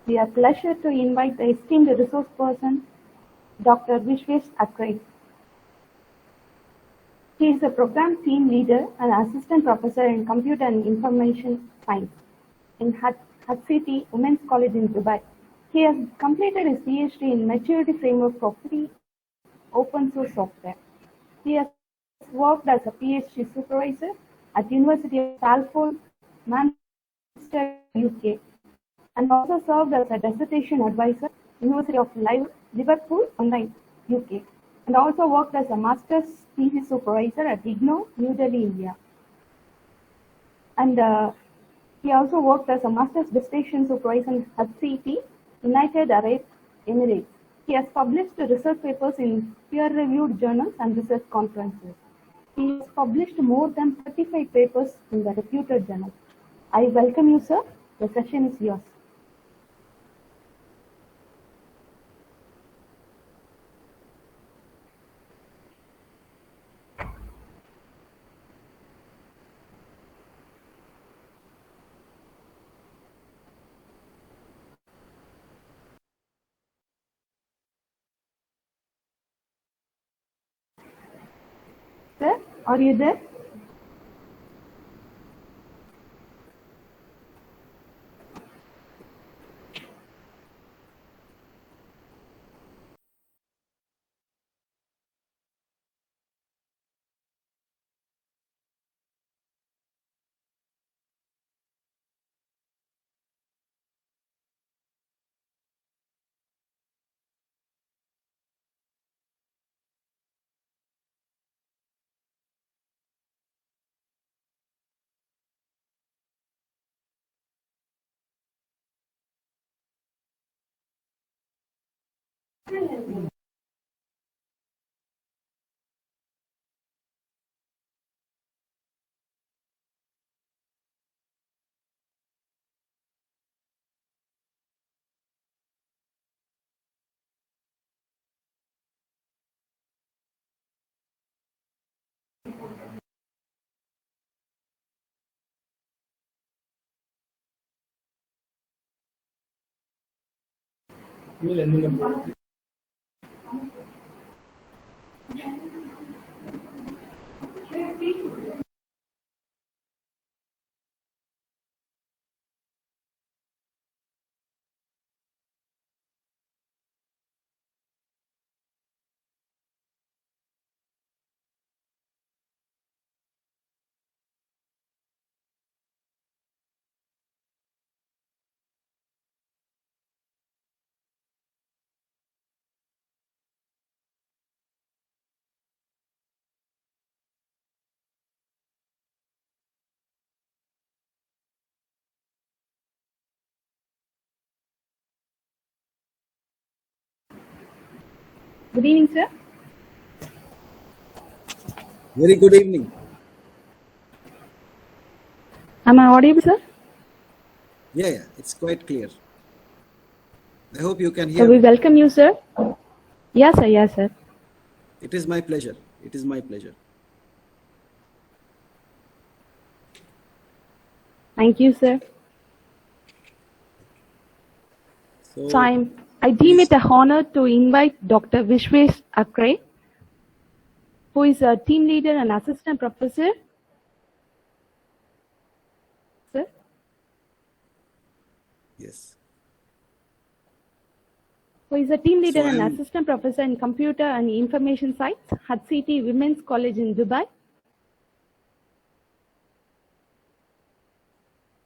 We are pleased to invite the esteemed resource person, Dr. Vishwesh Akre. He is a program team leader and assistant professor in computer and information science in HCT Women's College in Dubai. He has completed his PhD in Maturity Framework for Free Open Source Software. He has worked as a PhD supervisor at University of Salford, Manchester, UK, and also served as a dissertation advisor, University of Liverpool, Online, UK, and also worked as a master's thesis supervisor at IGNOU, New Delhi, India. And he also worked as a master's dissertation supervisor in HCT, United Arab Emirates. He has published research papers in peer-reviewed journals and research conferences. He has published more than 35 papers in the reputed journals. I welcome you, sir. The session is yours. Sir, are you there? Good evening, sir. Very good evening. Am I audible, sir? Yeah, it's quite clear. I hope you can So hear we me. welcome you, sir. Yes, sir. Yes, sir. It is my pleasure. It is my pleasure. Thank you, sir. So I deem it an honor to invite Dr. Vishwesh Akre, who is a team leader and assistant professor. Sir? Yes. Who is a team leader and assistant professor in computer and information science at HCT Women's College in Dubai,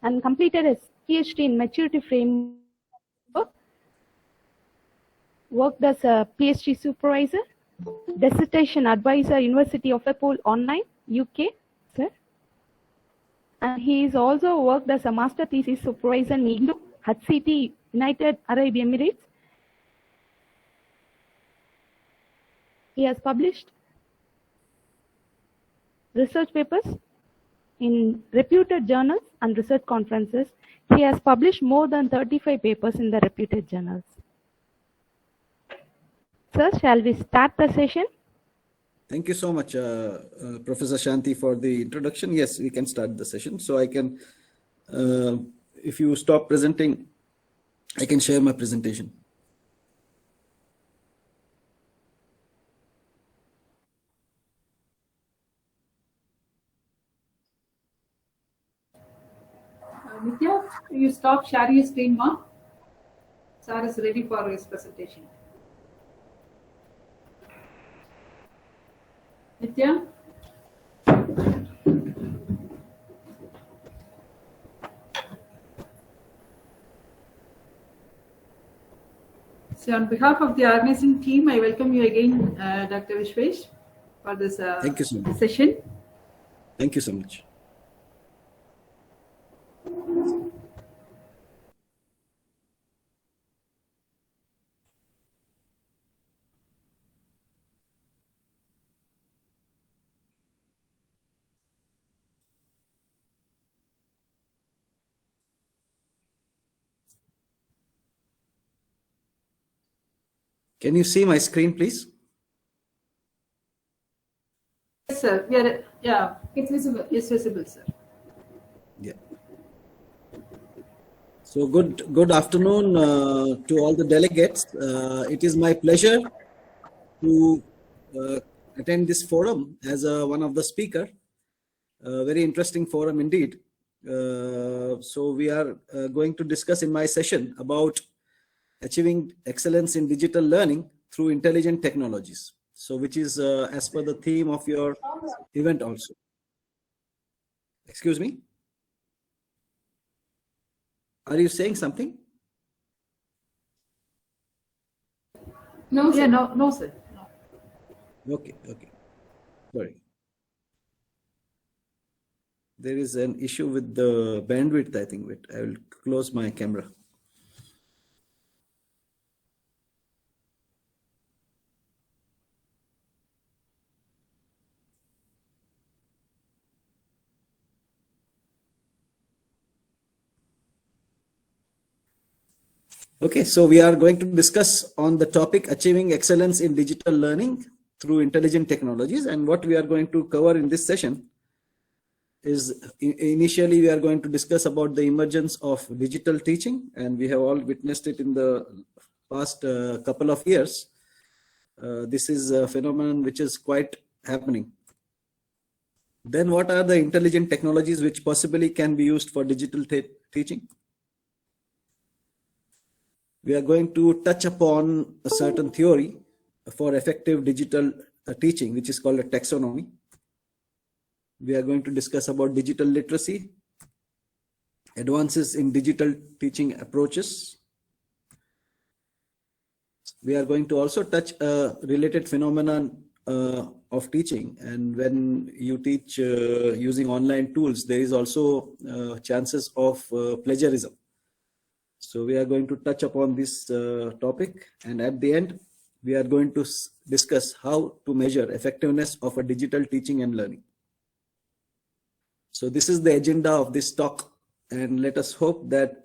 and completed his PhD in Maturity Framework. Worked as a PhD supervisor, dissertation advisor, University of Liverpool, Online, UK, sir. And he is also worked as a master thesis supervisor in IGNOU, HCT, United Arab Emirates. He has published research papers in reputed journals and research conferences. He has published more than 35 papers in the reputed journals. Sir, shall we start the session? Thank you so much, Professor Shanti, for the introduction. Yes, we can start the session. So I can, if you stop presenting, I can share my presentation. Nitya, you stop sharing your screen, ma? Sir is ready for his presentation. Nitya? So on behalf of the organizing team, I welcome you again, Dr. Vishwesh, for this Thank you so much. session. Thank you so much. Can you see my screen, please? Yes, sir. We are, yeah, it's visible. It's visible, sir. Yeah. So good afternoon to all the delegates. It is my pleasure to attend this forum as one of the speaker. Very interesting forum indeed. So we are going to discuss in my session about achieving excellence in digital learning through intelligent technologies. So which is as per the theme of your event also. Excuse me? Are you saying something? No, sir. Yeah, no, sir. No. Okay. Sorry. There is an issue with the bandwidth, I think. Wait, I will close my camera. Okay, so we are going to discuss on the topic achieving excellence in digital learning through intelligent technologies. And what we are going to cover in this session is initially we are going to discuss about the emergence of digital teaching, and we have all witnessed it in the past couple of years. This is a phenomenon which is quite happening. Then what are the intelligent technologies which possibly can be used for digital teaching? We are going to touch upon a certain theory for effective digital teaching, which is called a taxonomy. We are going to discuss about digital literacy, advances in digital teaching approaches. We are going to also touch a related phenomenon of teaching, and when you teach using online tools, there is also chances of plagiarism. So we are going to touch upon this topic, and at the end, we are going to discuss how to measure effectiveness of a digital teaching and learning. So this is the agenda of this talk, and let us hope that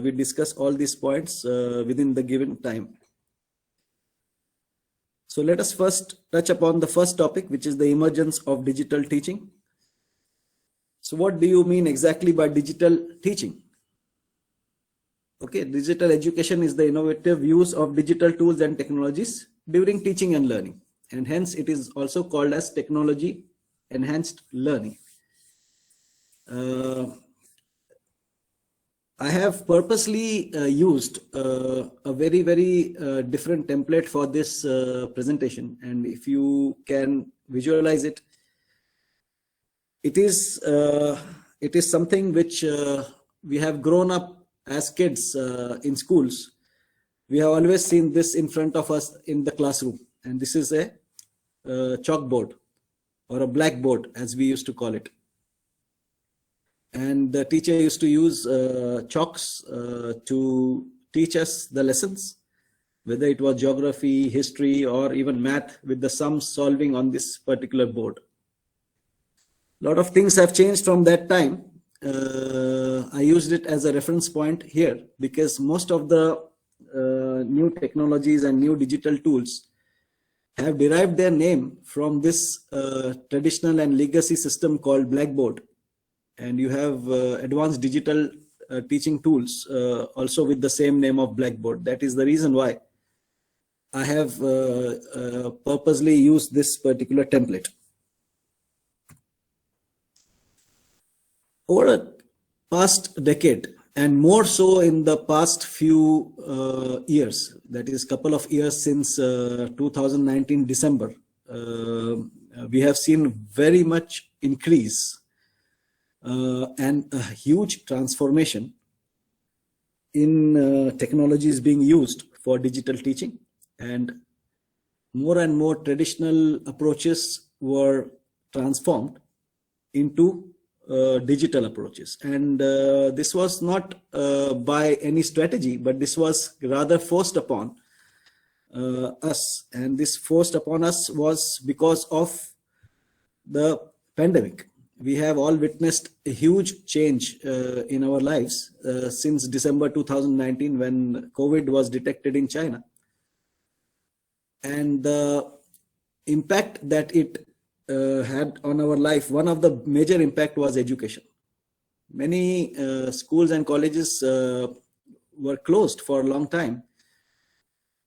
we discuss all these points within the given time. So let us first touch upon the first topic, which is the emergence of digital teaching. So what do you mean exactly by digital teaching? Okay, digital education is the innovative use of digital tools and technologies during teaching and learning, and hence it is also called as technology enhanced learning. I have purposely used a very different template for this presentation, and if you can visualize it, it is something which we have grown up as kids in schools. We have always seen this in front of us in the classroom, and this is a chalkboard or a blackboard as we used to call it. And the teacher used to use chalks to teach us the lessons, whether it was geography, history, or even math, with the sums solving on this particular board. A lot of things have changed from that time. I used it as a reference point here because most of the new technologies and new digital tools have derived their name from this traditional and legacy system called Blackboard. And you have advanced digital teaching tools also with the same name of Blackboard. That is the reason why I have purposely used this particular template. Over a past decade, and more so in the past few years, that is couple of years since 2019 December, we have seen very much increase and a huge transformation in technologies being used for digital teaching, and more traditional approaches were transformed into digital approaches. And this was not by any strategy, but this was rather forced upon us. And this forced upon us was because of the pandemic. We have all witnessed a huge change in our lives since December 2019, when COVID was detected in China. And the impact that it had on our life, one of the major impact was education. Many schools and colleges were closed for a long time.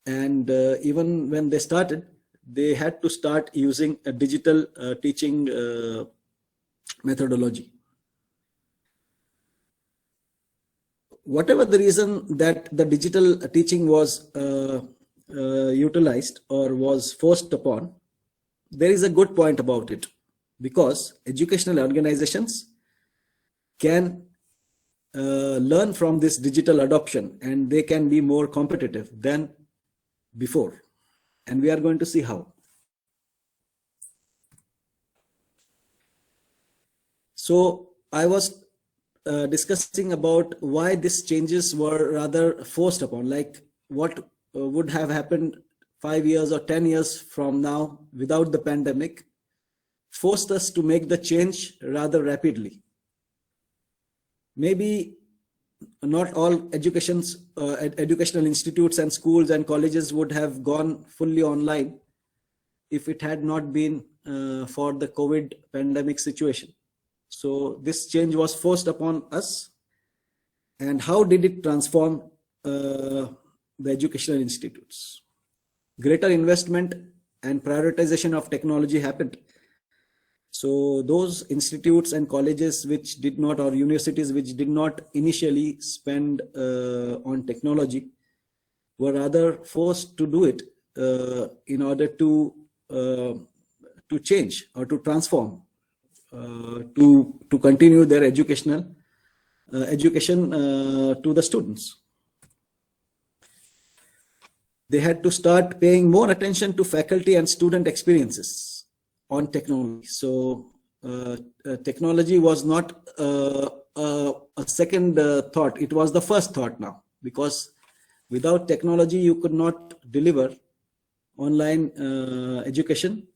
And even when they started, they had to start using a digital teaching methodology. Whatever the reason that the digital teaching was utilized or was forced upon, there is a good point about it, because educational organizations can learn from this digital adoption, and they can be more competitive than before. And we are going to see how. So I was discussing about why these changes were rather forced upon, like what would have happened 5 years or 10 years from now without the pandemic forced us to make the change rather rapidly. Maybe not all educational institutes and schools and colleges would have gone fully online if it had not been for the COVID pandemic situation. So this change was forced upon us. And how did it transform the educational institutes? Greater investment and prioritization of technology happened. So those institutes and colleges which did not, or universities which did not initially spend on technology, were rather forced to do it in order to change or to transform, to continue their education to the students. They had to start paying more attention to faculty and student experiences on technology. So technology was not a second thought, it was the first thought now, because without technology you could not deliver online education,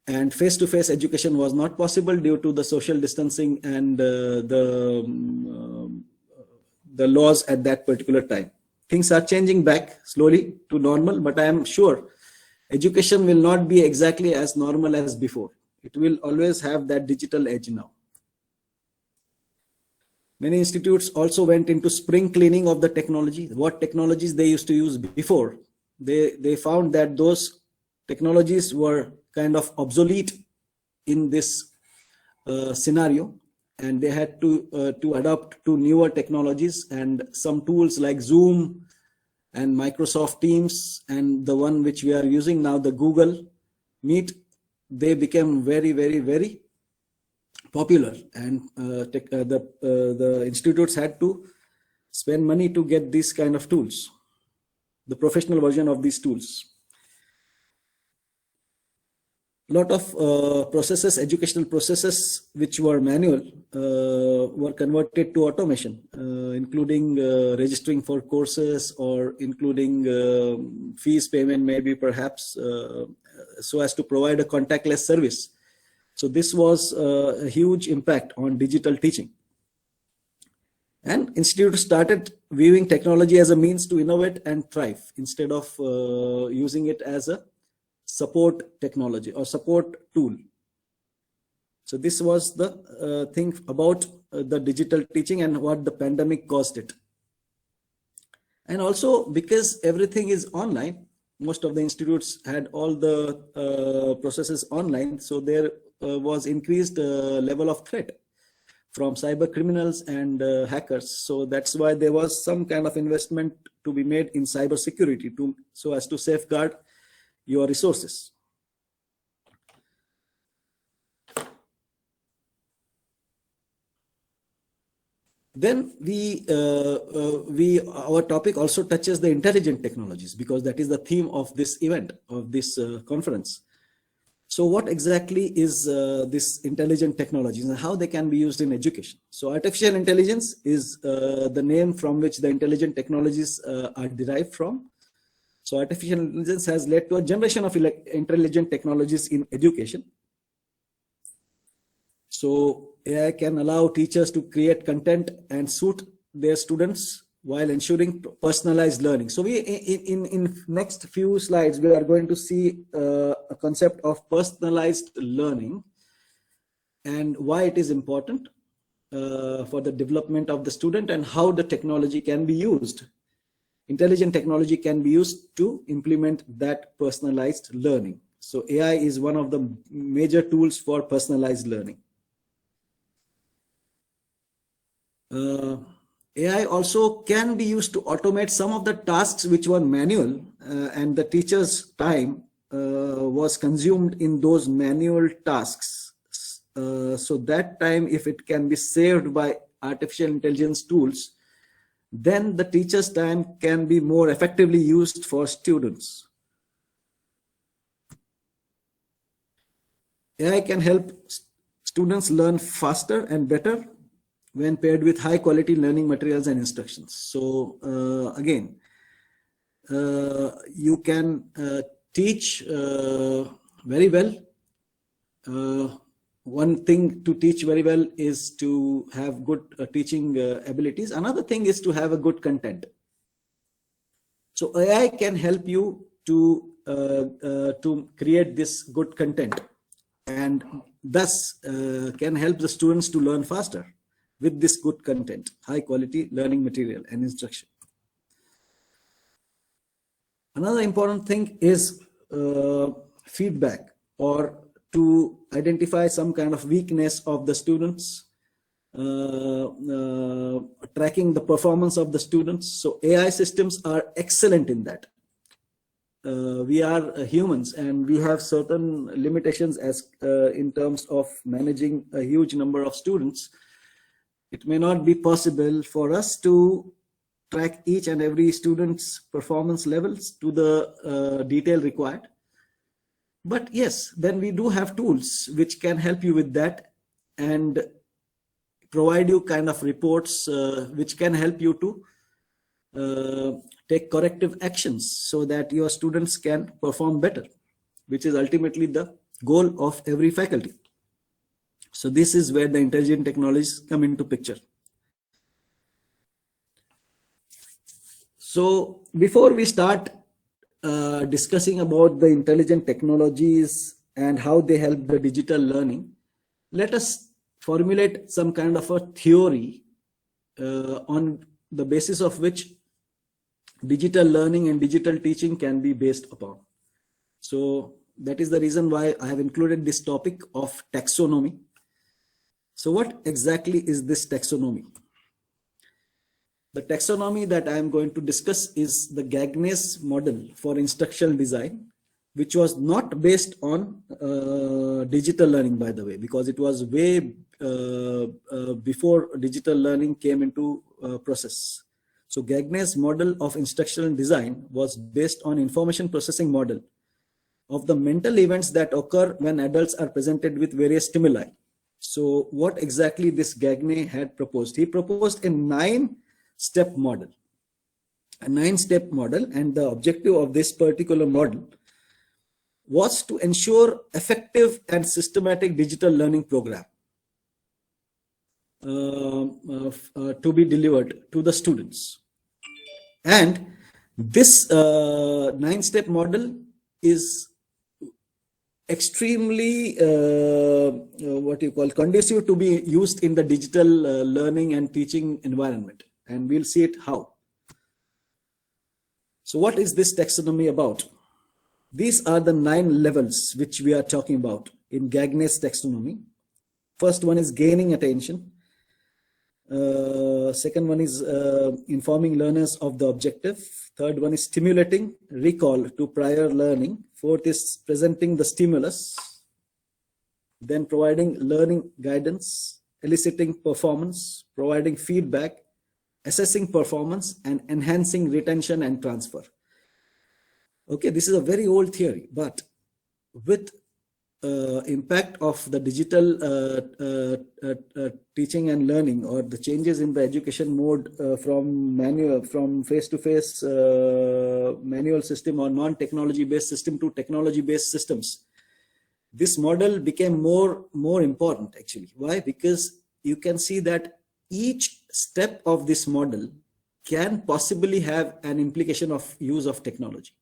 and face-to-face education was not possible due to the social distancing and the laws at that particular time. Things are changing back slowly to normal, but I am sure education will not be exactly as normal as before. It will always have that digital edge now. Many institutes also went into spring cleaning of the technology. What technologies they used to use before, they found that those technologies were kind of obsolete in this scenario, and they had to adapt to newer technologies, and some tools like Zoom and Microsoft Teams and the one which we are using now, the Google Meet, they became very, very, very popular, and the institutes had to spend money to get these kind of tools, the professional version of these tools. A lot of processes, educational processes which were manual, were converted to automation, including registering for courses, or including fees payment, maybe perhaps, so as to provide a contactless service. So this was a huge impact on digital teaching. And institutes started viewing technology as a means to innovate and thrive, instead of using it as a support technology or support tool. So this was the thing about the digital teaching and what the pandemic caused it. And also because everything is online, most of the institutes had all the processes online. So there was increased level of threat from cyber criminals and hackers. So that's why there was some kind of investment to be made in cyber security so as to safeguard your resources. Then our topic also touches the intelligent technologies, because that is the theme of this event, of this conference. So what exactly is this intelligent technologies and how they can be used in education? So artificial intelligence is the name from which the intelligent technologies are derived from. So artificial intelligence has led to a generation of intelligent technologies in education. So AI can allow teachers to create content and suit their students while ensuring personalized learning. So we, in next few slides, we are going to see a concept of personalized learning and why it is important for the development of the student and how the technology can be used. Intelligent technology can be used to implement that personalized learning. So AI is one of the major tools for personalized learning. AI also can be used to automate some of the tasks which were manual and the teacher's time was consumed in those manual tasks. So that time, if it can be saved by artificial intelligence tools, then the teacher's time can be more effectively used for students. AI can help students learn faster and better when paired with high quality learning materials and instructions. So again, you can teach very well. One thing to teach very well is to have good teaching abilities. Another thing is to have a good content. So AI can help you to create this good content, and thus can help the students to learn faster with this good content, high quality learning material and instruction. Another important thing is feedback, or to identify some kind of weakness of the students, tracking the performance of the students. So AI systems are excellent in that. We are humans and we have certain limitations as in terms of managing a huge number of students. It may not be possible for us to track each and every student's performance levels to the detail required. But yes, then we do have tools which can help you with that and provide you kind of reports which can help you to take corrective actions so that your students can perform better, which is ultimately the goal of every faculty. So this is where the intelligent technologies come into picture. So before we start discussing about the intelligent technologies and how they help the digital learning, let us formulate some kind of a theory on the basis of which digital learning and digital teaching can be based upon. So that is the reason why I have included this topic of taxonomy. So what exactly is this taxonomy? The taxonomy that I am going to discuss is the Gagne's model for instructional design, which was not based on digital learning, by the way, because it was way before digital learning came into process. So Gagne's model of instructional design was based on information processing model of the mental events that occur when adults are presented with various stimuli. So what exactly this Gagne had proposed? He proposed a 9-step model. A 9-step model, and the objective of this particular model was to ensure effective and systematic digital learning program to be delivered to the students. And this 9-step model is extremely what you call conducive to be used in the digital learning and teaching environment, and we'll see it how. So what is this taxonomy about? These are the 9 levels which we are talking about in Gagne's taxonomy. First one is gaining attention. Second one is informing learners of the objective. Third one is stimulating recall to prior learning. Fourth is presenting the stimulus. Then providing learning guidance, eliciting performance, providing feedback, assessing performance, and enhancing retention and transfer. Okay, this is a very old theory, but with impact of the digital teaching and learning, or the changes in the education mode from face-to-face manual system or non-technology based system to technology based systems, this model became more important actually. Why? Because you can see that each step of this model can possibly have an implication of use of technology.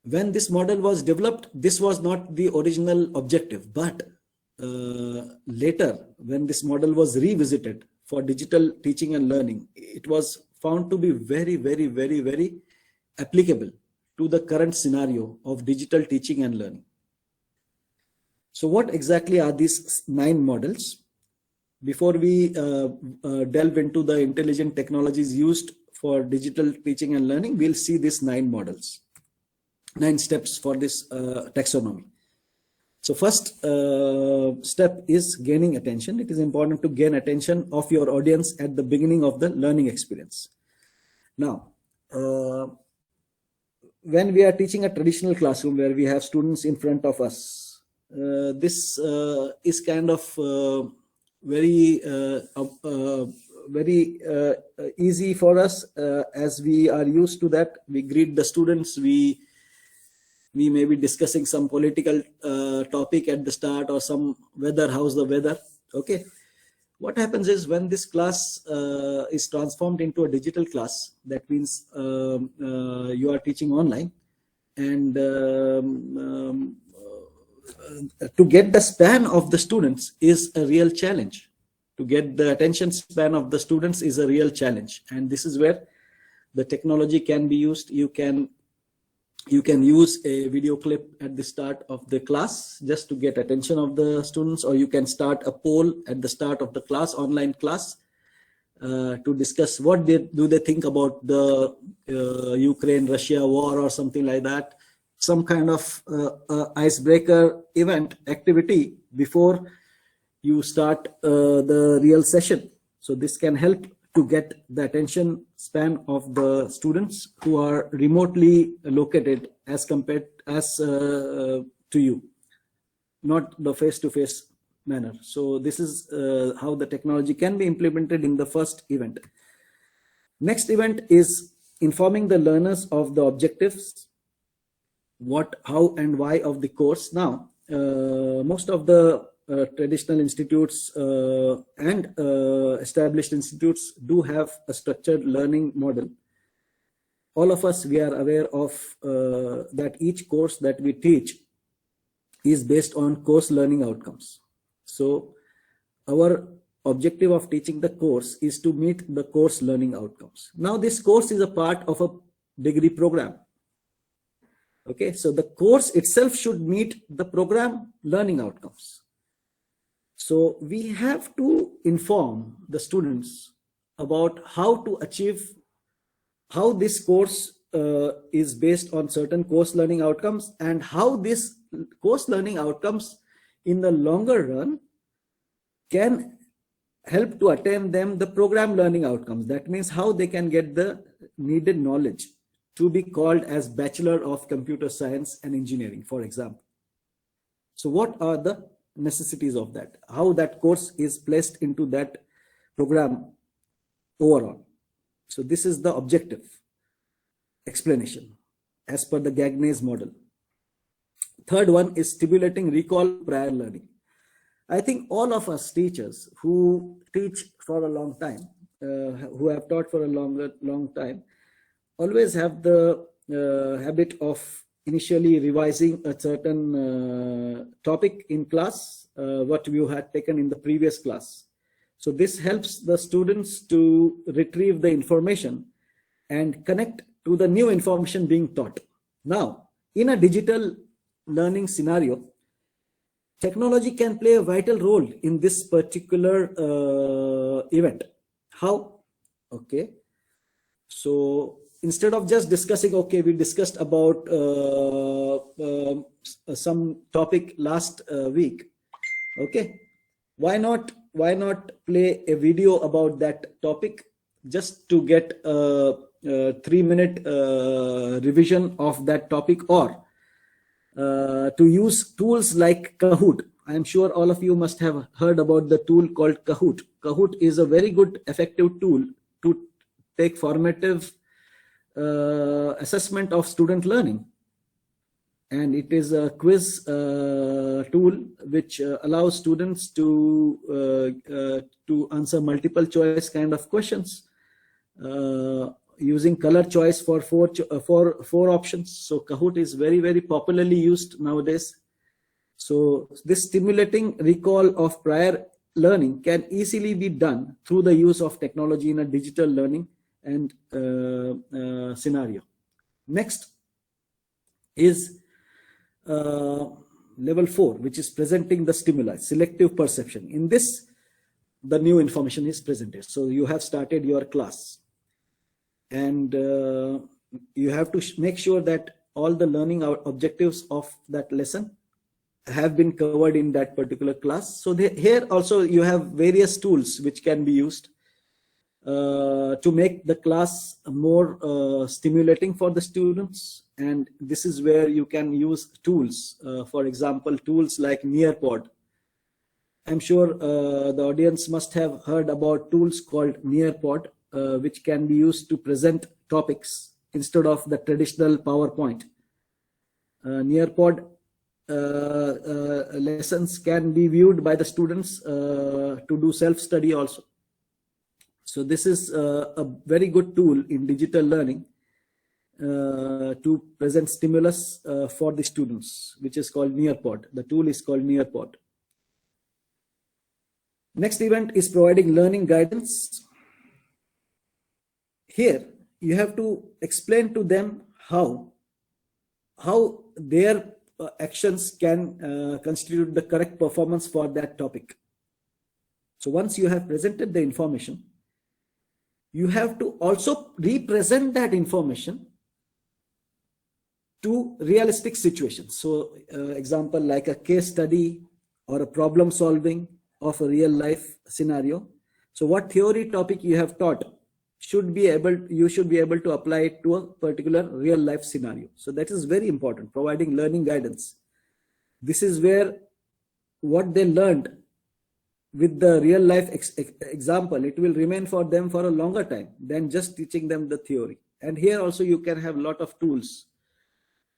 When this model was developed, this was not the original objective, but later when this model was revisited for digital teaching and learning, it was found to be very, very, very, very applicable to the current scenario of digital teaching and learning. So what exactly are these 9 models? Before we delve into the intelligent technologies used for digital teaching and learning, we'll see these 9 models. 9 steps for this taxonomy. So first step is gaining attention. It is important to gain attention of your audience at the beginning of the learning experience. Now, when we are teaching a traditional classroom where we have students in front of us, this is kind of very easy for us as we are used to that. We greet the students, we may be discussing some political topic at the start, or some weather, how's the weather, okay. What happens is when this class is transformed into a digital class, that means you are teaching online, and to get the span of the students is a real challenge. To get the attention span of the students is a real challenge, and this is where the technology can be used. You can use a video clip at the start of the class just to get attention of the students, or you can start a poll at the start of the class, online class, to discuss what do they think about the Ukraine-Russia war or something like that. Some kind of icebreaker event activity before you start the real session. So this can help to get the attention span of the students who are remotely located as compared to you, not the face-to-face manner. So this is how the technology can be implemented in the first event. Next event is informing the learners of the objectives, what, how, and why of the course. Now, most of the traditional institutes and established institutes do have a structured learning model. All of us, we are aware of that each course that we teach is based on course learning outcomes. So our objective of teaching the course is to meet the course learning outcomes. Now this course is a part of a degree program. Okay, so the course itself should meet the program learning outcomes. So we have to inform the students about how to achieve, how this course is based on certain course learning outcomes, and how this course learning outcomes in the longer run can help to attain them the program learning outcomes. That means how they can get the needed knowledge to be called as Bachelor of Computer Science and Engineering, for example. So what are the necessities of that? How that course is placed into that program overall. So this is the objective explanation as per the Gagne's model. Third one is stimulating recall prior learning. I think all of us teachers who teach for a long time, who have taught for a long time, always have the habit of initially revising a certain topic in class, what you had taken in the previous class. So this helps the students to retrieve the information and connect to the new information being taught. Now, in a digital learning scenario, technology can play a vital role in this particular event. How? Okay. So instead of just discussing, okay, we discussed about some topic last week. Okay. Why not play a video about that topic just to get a 3-minute revision of that topic, or to use tools like Kahoot. I am sure all of you must have heard about the tool called Kahoot. Kahoot is a very good, effective tool to take formative assessment of student learning. And it is a quiz tool which allows students to answer multiple choice kind of questions using color choice for four options. So Kahoot is very, very popularly used nowadays. So this stimulating recall of prior learning can easily be done through the use of technology in a digital learning and scenario. Next is level 4, which is presenting the stimuli, selective perception. In this, the new information is presented. So you have started your class, and you have to make sure that all the learning objectives of that lesson have been covered in that particular class. So here also you have various tools which can be used to make the class more stimulating for the students. And this is where you can use tools, for example, tools like Nearpod. I'm sure the audience must have heard about tools called Nearpod, which can be used to present topics instead of the traditional PowerPoint. Nearpod lessons can be viewed by the students to do self-study also. So this is a very good tool in digital learning to present stimulus for the students, which is called Nearpod. The tool is called Nearpod. Next event is providing learning guidance. Here you have to explain to them how their actions can constitute the correct performance for that topic. So once you have presented the information, you have to also represent that information to realistic situations. So example like a case study or a problem solving of a real life scenario. So what theory topic you have taught you should be able to apply it to a particular real life scenario. So that is very important, providing learning guidance. This is where what they learned with the real life example, it will remain for them for a longer time than just teaching them the theory. And here also you can have a lot of tools,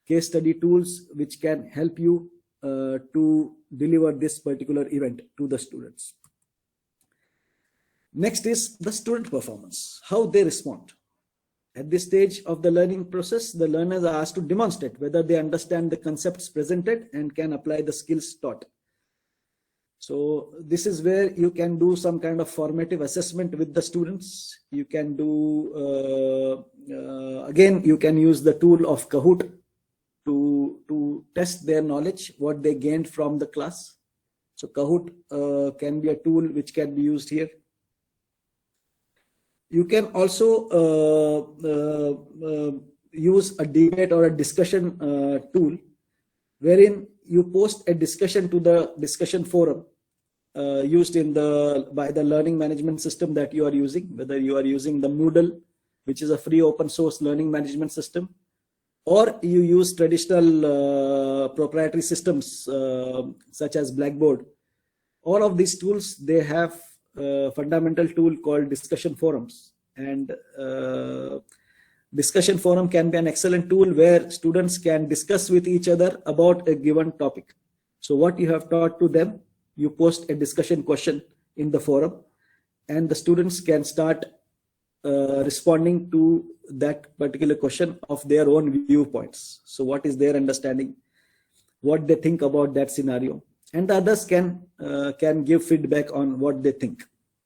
case study tools, which can help you to deliver this particular event to the students. Next is the student performance, how they respond. At this stage of the learning process, the learners are asked to demonstrate whether they understand the concepts presented and can apply the skills taught. So this is where you can do some kind of formative assessment with the students. You can do, again, you can use the tool of Kahoot to test their knowledge, what they gained from the class. So Kahoot can be a tool which can be used here. You can also use a debate or a discussion tool, wherein you post a discussion to the discussion forum used by the learning management system that you are using, whether you are using the Moodle, which is a free open source learning management system, or you use traditional proprietary systems such as Blackboard. All of these tools, they have a fundamental tool called discussion forums, and discussion forum can be an excellent tool where students can discuss with each other about a given topic. So what you have taught to them, you post a discussion question in the forum, and the students can start responding to that particular question of their own viewpoints. So what is their understanding, what they think about that scenario, and the others can give feedback on what they think.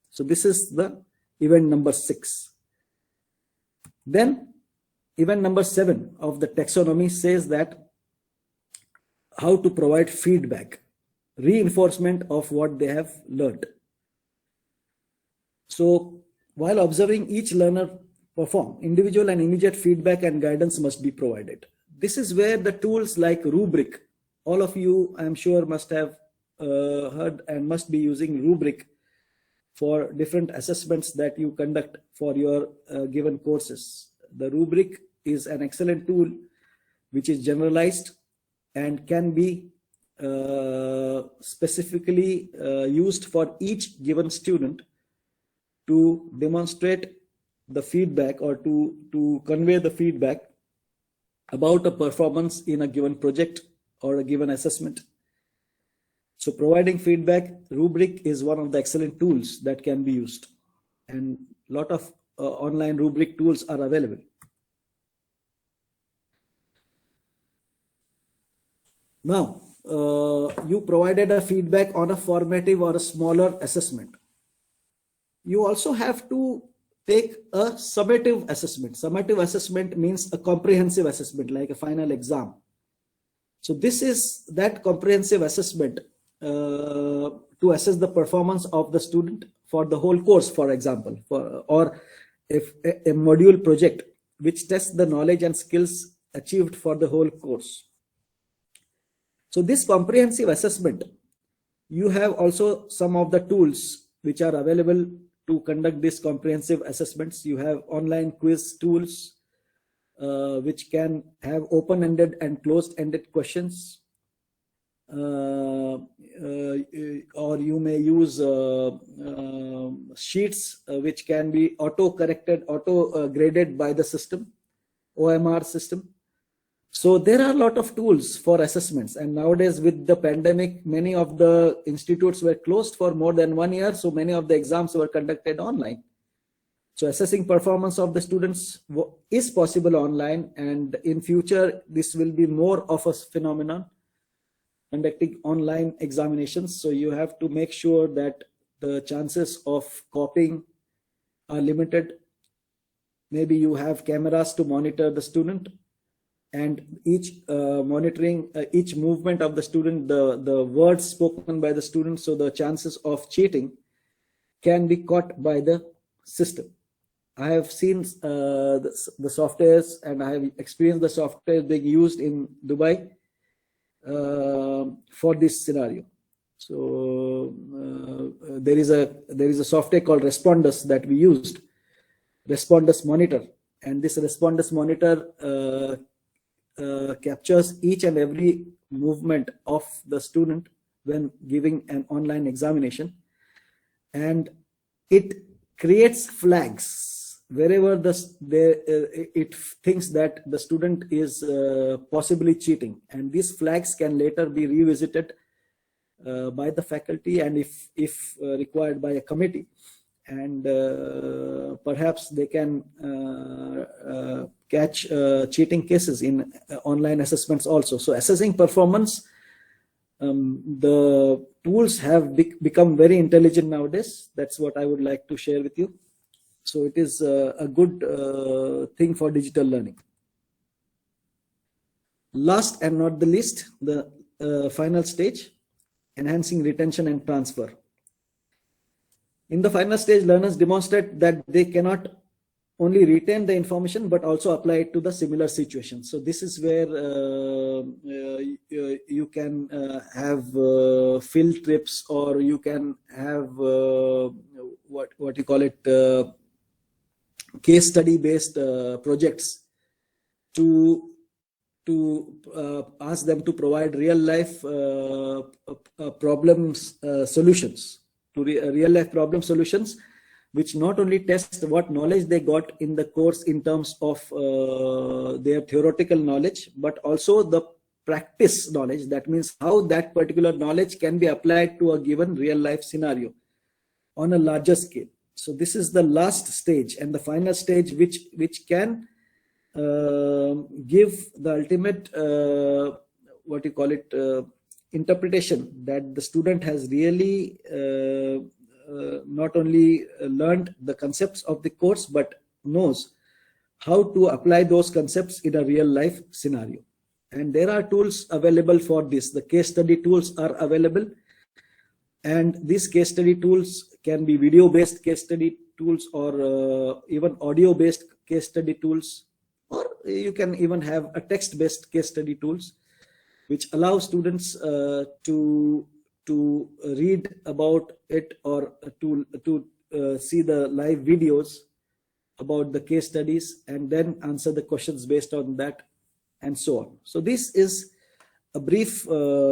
So this is the event number 6. Then event number 7 of the taxonomy says that how to provide feedback, reinforcement of what they have learned. So while observing each learner perform, individual and immediate feedback and guidance must be provided. This is where the tools like Rubric, all of you I'm sure must have heard and must be using Rubric for different assessments that you conduct for your given courses. The Rubric is an excellent tool which is generalized and can be specifically used for each given student to demonstrate the feedback or to convey the feedback about a performance in a given project or a given assessment. So providing feedback, Rubric is one of the excellent tools that can be used, and a lot of online Rubric tools are available. Now, you provided a feedback on a formative or a smaller assessment. You also have to take a summative assessment. Summative assessment means a comprehensive assessment like a final exam. So this is that comprehensive assessment to assess the performance of the student for the whole course, for example, or if a module project which tests the knowledge and skills achieved for the whole course. So this comprehensive assessment, you have also some of the tools which are available to conduct these comprehensive assessments. You have online quiz tools which can have open-ended and closed-ended questions, or you may use sheets which can be auto-corrected, auto-graded by the system, OMR system. So there are a lot of tools for assessments, and nowadays with the pandemic, many of the institutes were closed for more than 1 year, so many of the exams were conducted online. So assessing performance of the students is possible online, and in future this will be more of a phenomenon, conducting online examinations. So you have to make sure that the chances of copying are limited. Maybe you have cameras to monitor the student, and each monitoring each movement of the student, the words spoken by the student, so the chances of cheating can be caught by the system. I have seen the softwares, and I have experienced the software being used in Dubai for this scenario. So there is a software called Respondus that we used, Respondus Monitor, and this Respondus Monitor captures each and every movement of the student when giving an online examination, and it creates flags wherever it thinks that the student is possibly cheating, and these flags can later be revisited by the faculty, and if required by a committee, and perhaps they can catch cheating cases in online assessments also. So assessing performance, the tools have become very intelligent nowadays. That's what I would like to share with you. So it is a good thing for digital learning. Last and not the least, the final stage, enhancing retention and transfer. In the final stage, learners demonstrate that they cannot only retain the information but also apply it to the similar situation. So this is where you can have field trips, or you can have what you call it, case study based projects to ask them to provide real life solutions, which not only test what knowledge they got in the course in terms of their theoretical knowledge, but also the practice knowledge. That means how that particular knowledge can be applied to a given real life scenario on a larger scale. So this is the last stage and the final stage, which can give the ultimate what you call it, interpretation that the student has really not only learned the concepts of the course, but knows how to apply those concepts in a real life scenario. And there are tools available for this. The case study tools are available, and these case study tools can be video based case study tools, or even audio based case study tools, or you can even have a text based case study tools, which allow students to read about it, or to see the live videos about the case studies and then answer the questions based on that, and so on. So this is a brief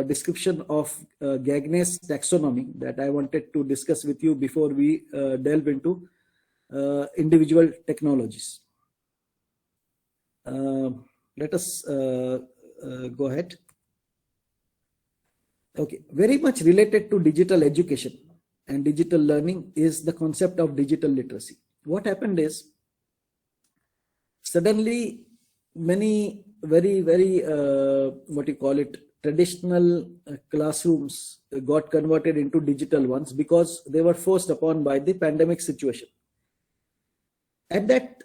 description of Gagne's taxonomy that I wanted to discuss with you before we delve into individual technologies. Let us go ahead. Okay, very much related to digital education and digital learning is the concept of digital literacy. What happened is, suddenly many very what you call it, traditional classrooms got converted into digital ones because they were forced upon by the pandemic situation. At that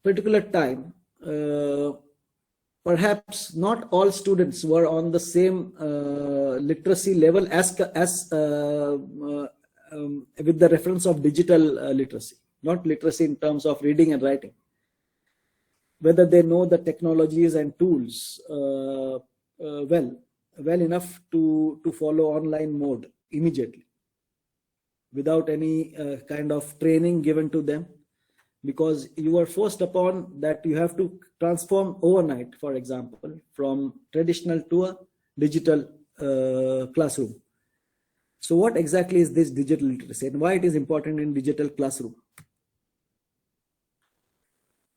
particular time, perhaps not all students were on the same literacy level as with the reference of digital literacy, not literacy in terms of reading and writing. Whether they know the technologies and tools well enough to follow online mode immediately without any kind of training given to them, because you are forced upon that you have to transform overnight, for example, from traditional to a digital classroom. So what exactly is this digital literacy and why it is important in digital classroom?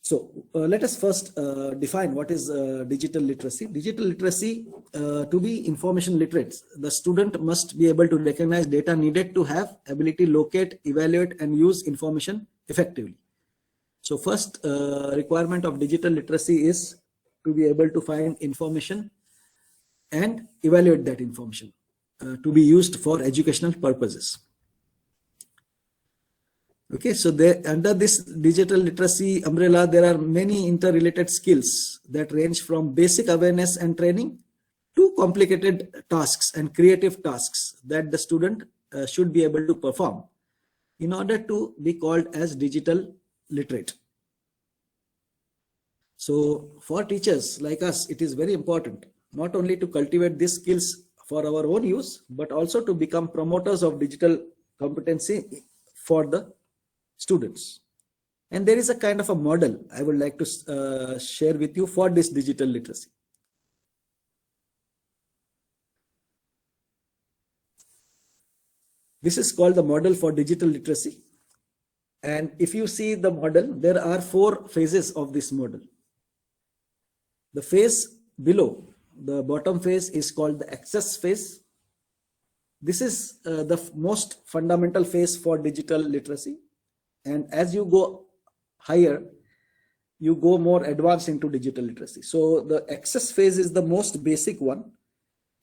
So let us first define what is digital literacy. Digital literacy, to be information literate, the student must be able to recognize data needed to have ability to locate, evaluate, and use information effectively. So first requirement of digital literacy is to be able to find information and evaluate that information to be used for educational purposes. Okay, so under this digital literacy umbrella, there are many interrelated skills that range from basic awareness and training to complicated tasks and creative tasks that the student should be able to perform in order to be called as digital literate. So for teachers like us, it is very important not only to cultivate these skills for our own use, but also to become promoters of digital competency for the students. And there is a kind of a model I would like to share with you for this digital literacy. This is called the model for digital literacy. And if you see the model, there are 4 phases of this model. The phase below, the bottom phase, is called the access phase. This is the most fundamental phase for digital literacy. And as you go higher, you go more advanced into digital literacy. So the access phase is the most basic one.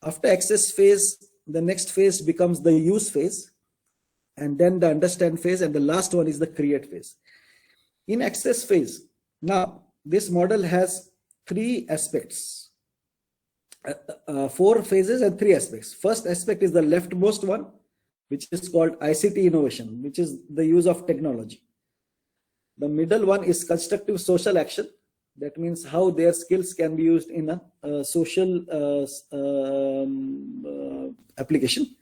After access phase, the next phase becomes the use phase, and then the understand phase, and the last one is the create phase. In access phase, now this model has 3 aspects, 4 phases and 3 aspects. First aspect is the leftmost one, which is called ICT innovation, which is the use of technology. The middle one is constructive social action. That means how their skills can be used in a social application.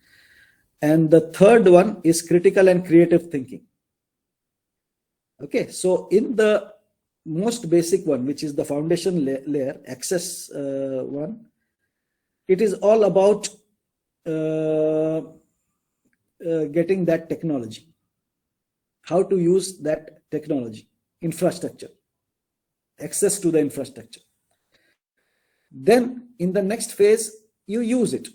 And the third one is critical and creative thinking. Okay, so in the most basic one, which is the foundation layer, access one, it is all about getting that technology, how to use that technology, infrastructure, access to the infrastructure. Then in the next phase, you use it.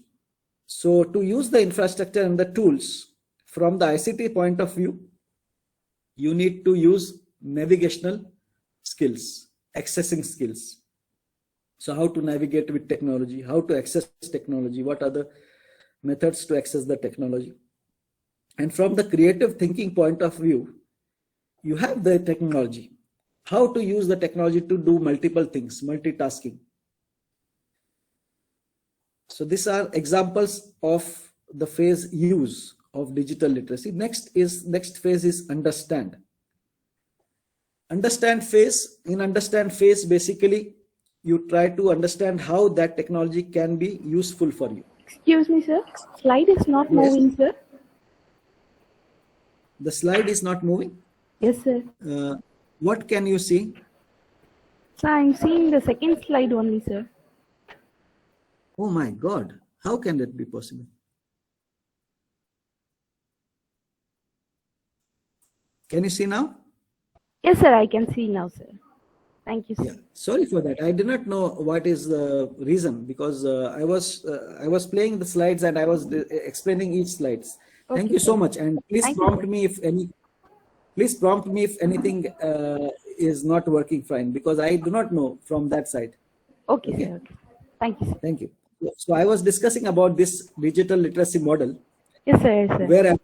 So to use the infrastructure and the tools from the ICT point of view, you need to use navigational skills, accessing skills. So how to navigate with technology, how to access technology, what are the methods to access the technology. And from the creative thinking point of view, you have the technology, how to use the technology to do multiple things, multitasking. So these are examples of the phase use of digital literacy. Next phase is understand. Understand phase. In understand phase, basically, you try to understand how that technology can be useful for you. Excuse me, sir. Slide is not moving, sir. The slide is not moving? Yes, sir. What can you see? Sir, I'm seeing the second slide only, sir. Oh my God. How can that be possible? Can you see now? Yes, sir, I can see now, sir. Thank you, sir. Yeah, sorry for that. I did not know what is the reason, because I was playing the slides and I was explaining each slides. Okay, Thank you so much, and please Thank you, prompt sir. me if any. Please prompt me if anything is not working fine, because I do not know from that side. Okay, Okay. sir. Okay. Thank you, sir. Thank you. So I was discussing about this digital literacy model, Yes, sir. Yes, sir. where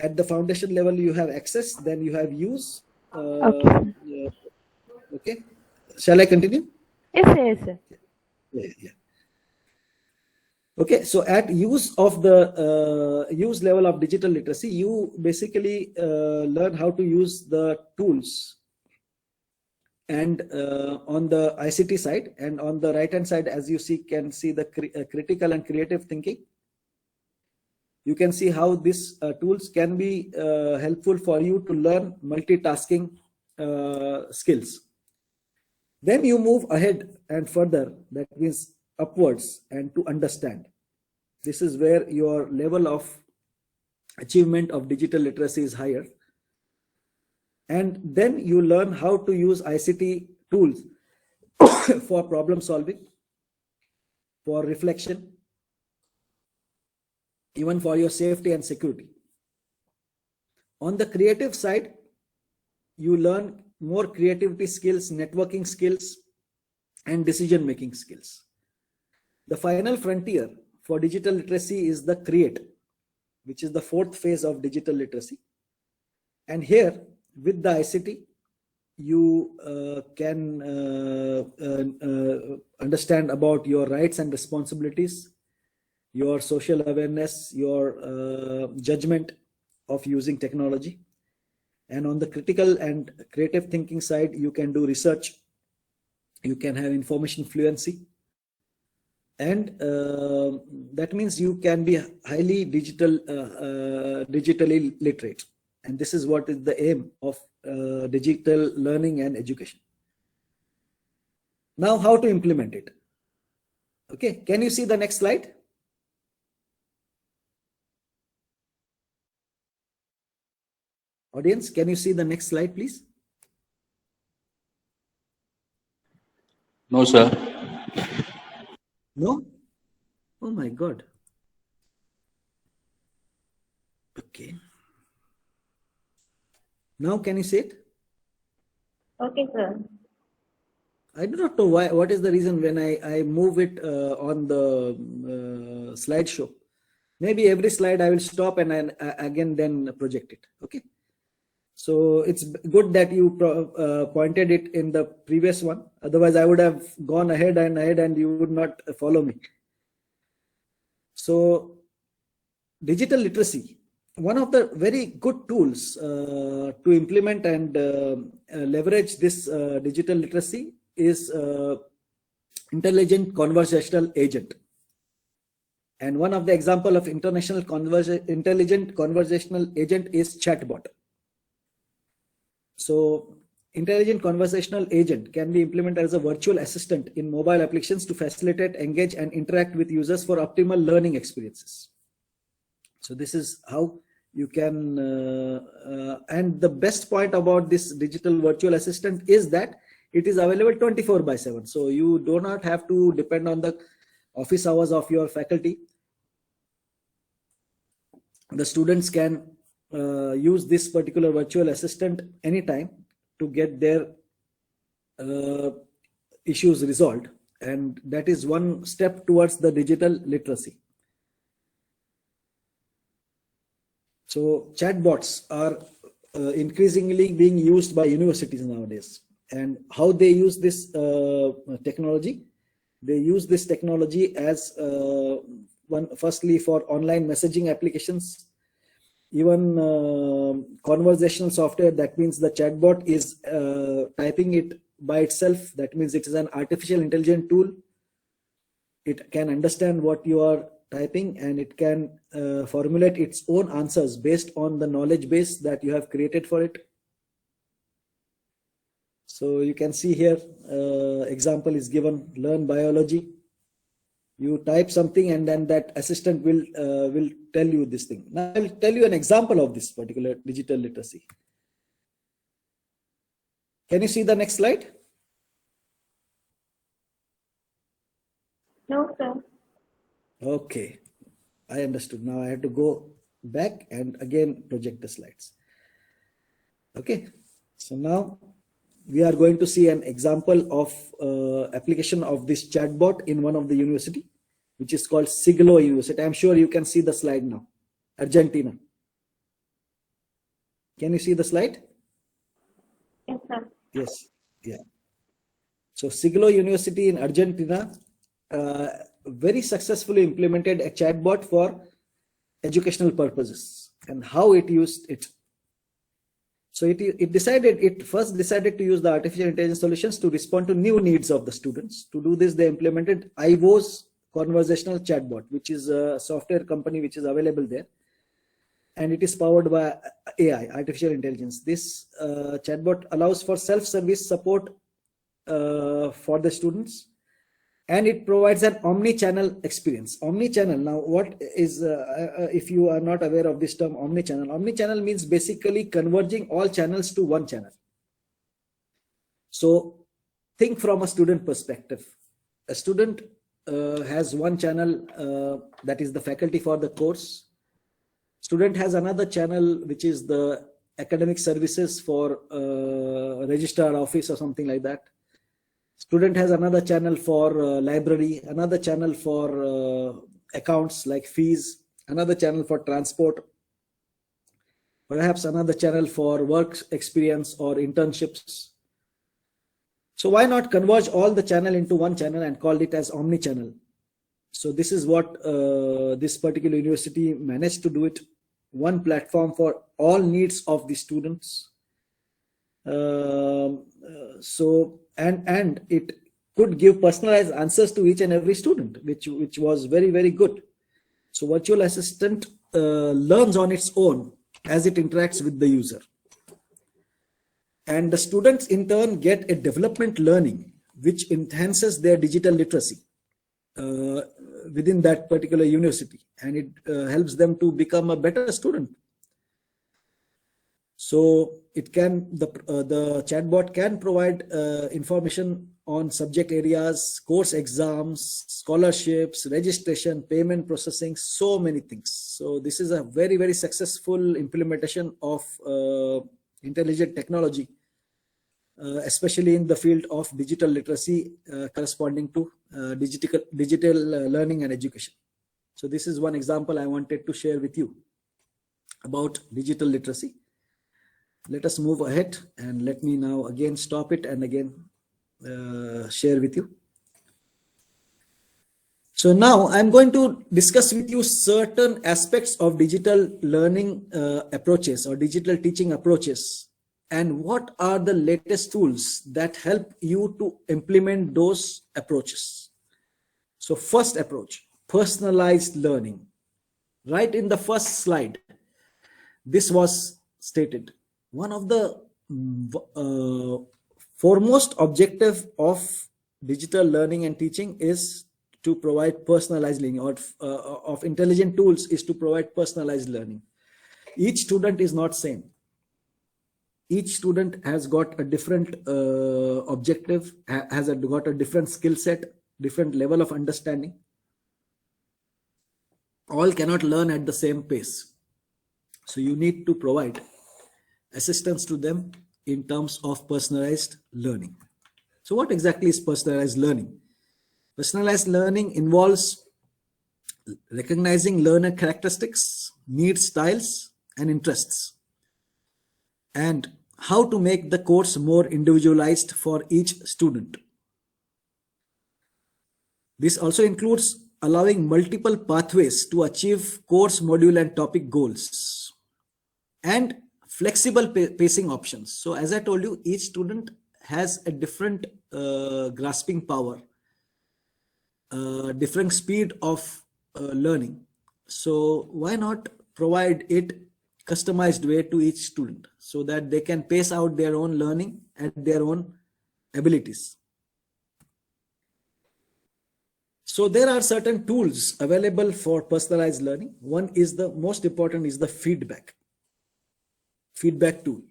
at the foundation level you have access, then you have use. Okay, sir. Okay. Shall I continue? Yes, sir. Yes, sir. Yeah. Okay, so at use of the use level of digital literacy, you basically learn how to use the tools, and on the ICT side, and on the right hand side, as you can see the critical and creative thinking. You can see how these tools can be helpful for you to learn multitasking skills. Then you move ahead and further, that means upwards, and to understand. This is where your level of achievement of digital literacy is higher. And then you learn how to use ICT tools for problem solving, for reflection, even for your safety and security. On the creative side, you learn more creativity skills, networking skills, and decision-making skills. The final frontier for digital literacy is the create, which is the fourth phase of digital literacy. And here, with the ICT, you can understand about your rights and responsibilities, your social awareness, your judgment of using technology. And on the critical and creative thinking side, you can do research, you can have information fluency, and that means you can be highly digitally literate. And this is what is the aim of digital learning and education. Now, how to implement it? Okay, can you see the next slide? Audience, can you see the next slide, please? No, sir. No? Oh my God. Okay. Now can you see it? Okay, sir. I do not know why. What is the reason when I move it on the slideshow? Maybe every slide I will stop and again then project it. Okay. So it's good that you pointed it in the previous one. Otherwise, I would have gone ahead and you would not follow me. So digital literacy, one of the very good tools to implement and leverage this digital literacy is intelligent conversational agent. And one of the example of intelligent conversational agent is chatbot. So intelligent conversational agent can be implemented as a virtual assistant in mobile applications to facilitate, engage, and interact with users for optimal learning experiences. So this is how you can, and the best part about this digital virtual assistant is that it is available 24/7. So you do not have to depend on the office hours of your faculty. The students can use this particular virtual assistant anytime to get their issues resolved, and that is one step towards the digital literacy. So chatbots are increasingly being used by universities nowadays. And how they use this technology? They use this technology as firstly for online messaging applications, even conversational software. That means the chatbot is typing it by itself. That means it is an artificial intelligence tool. It can understand what you are typing, and it can formulate its own answers based on the knowledge base that you have created for it. So you can see here, example is given: learn biology. You type something, and then that assistant will tell you this thing. Now I will tell you an example of this particular digital literacy. Can you see the next slide? No, sir. Okay, I understood. Now I have to go back and again project the slides. Okay, so now we are going to see an example of application of this chatbot in one of the university, which is called Siglo University. I'm sure you can see the slide now. Argentina. Can you see the slide? Yes, sir. Yes. Yeah. So Siglo University in Argentina very successfully implemented a chatbot for educational purposes. And how it used it? So it first decided to use the artificial intelligence solutions to respond to new needs of the students. To do this, they implemented iVo's conversational chatbot, which is a software company which is available there, and it is powered by AI, artificial intelligence. This chatbot allows for self-service support for the students, and it provides an omni-channel experience. Omni-channel, now what is, if you are not aware of this term omni-channel, omni-channel means basically converging all channels to one channel. So think from a student perspective. A student has one channel, that is the faculty for the course. Student has another channel, which is the academic services for registrar office or something like that. Student has another channel for library, another channel for accounts like fees, another channel for transport, perhaps another channel for work experience or internships. So why not converge all the channel into one channel and call it as omni-channel? So this is what this particular university managed to do it. One platform for all needs of the students. And it could give personalized answers to each and every student, which was very, very good. So virtual assistant learns on its own as it interacts with the user. And the students in turn get a development learning, which enhances their digital literacy within that particular university, and it helps them to become a better student. So it can, the chatbot can provide information on subject areas, course exams, scholarships, registration, payment processing, so many things. So this is a very, very successful implementation of intelligent technology, especially in the field of digital literacy corresponding to digital learning and education. So this is one example I wanted to share with you about digital literacy. Let us move ahead, and let me now again stop it and again share with you. So now I'm going to discuss with you certain aspects of digital learning approaches or digital teaching approaches, and what are the latest tools that help you to implement those approaches. So first approach, personalized learning. Right in the first slide, this was stated. One of the foremost objective of digital learning and teaching is to provide personalized learning, or of intelligent tools is to provide personalized learning. Each student is not same. Each student has got a different objective, has got a different skill set, different level of understanding. All cannot learn at the same pace. So you need to provide assistance to them in terms of personalized learning. So what exactly is personalized learning? Personalized learning involves recognizing learner characteristics, needs, styles, and interests, and how to make the course more individualized for each student. This also includes allowing multiple pathways to achieve course, module, and topic goals, and flexible pacing options. So as I told you, each student has a different grasping power, different speed of learning. So why not provide it customized way to each student so that they can pace out their own learning at their own abilities. So there are certain tools available for personalized learning. One is the most important is the feedback tool.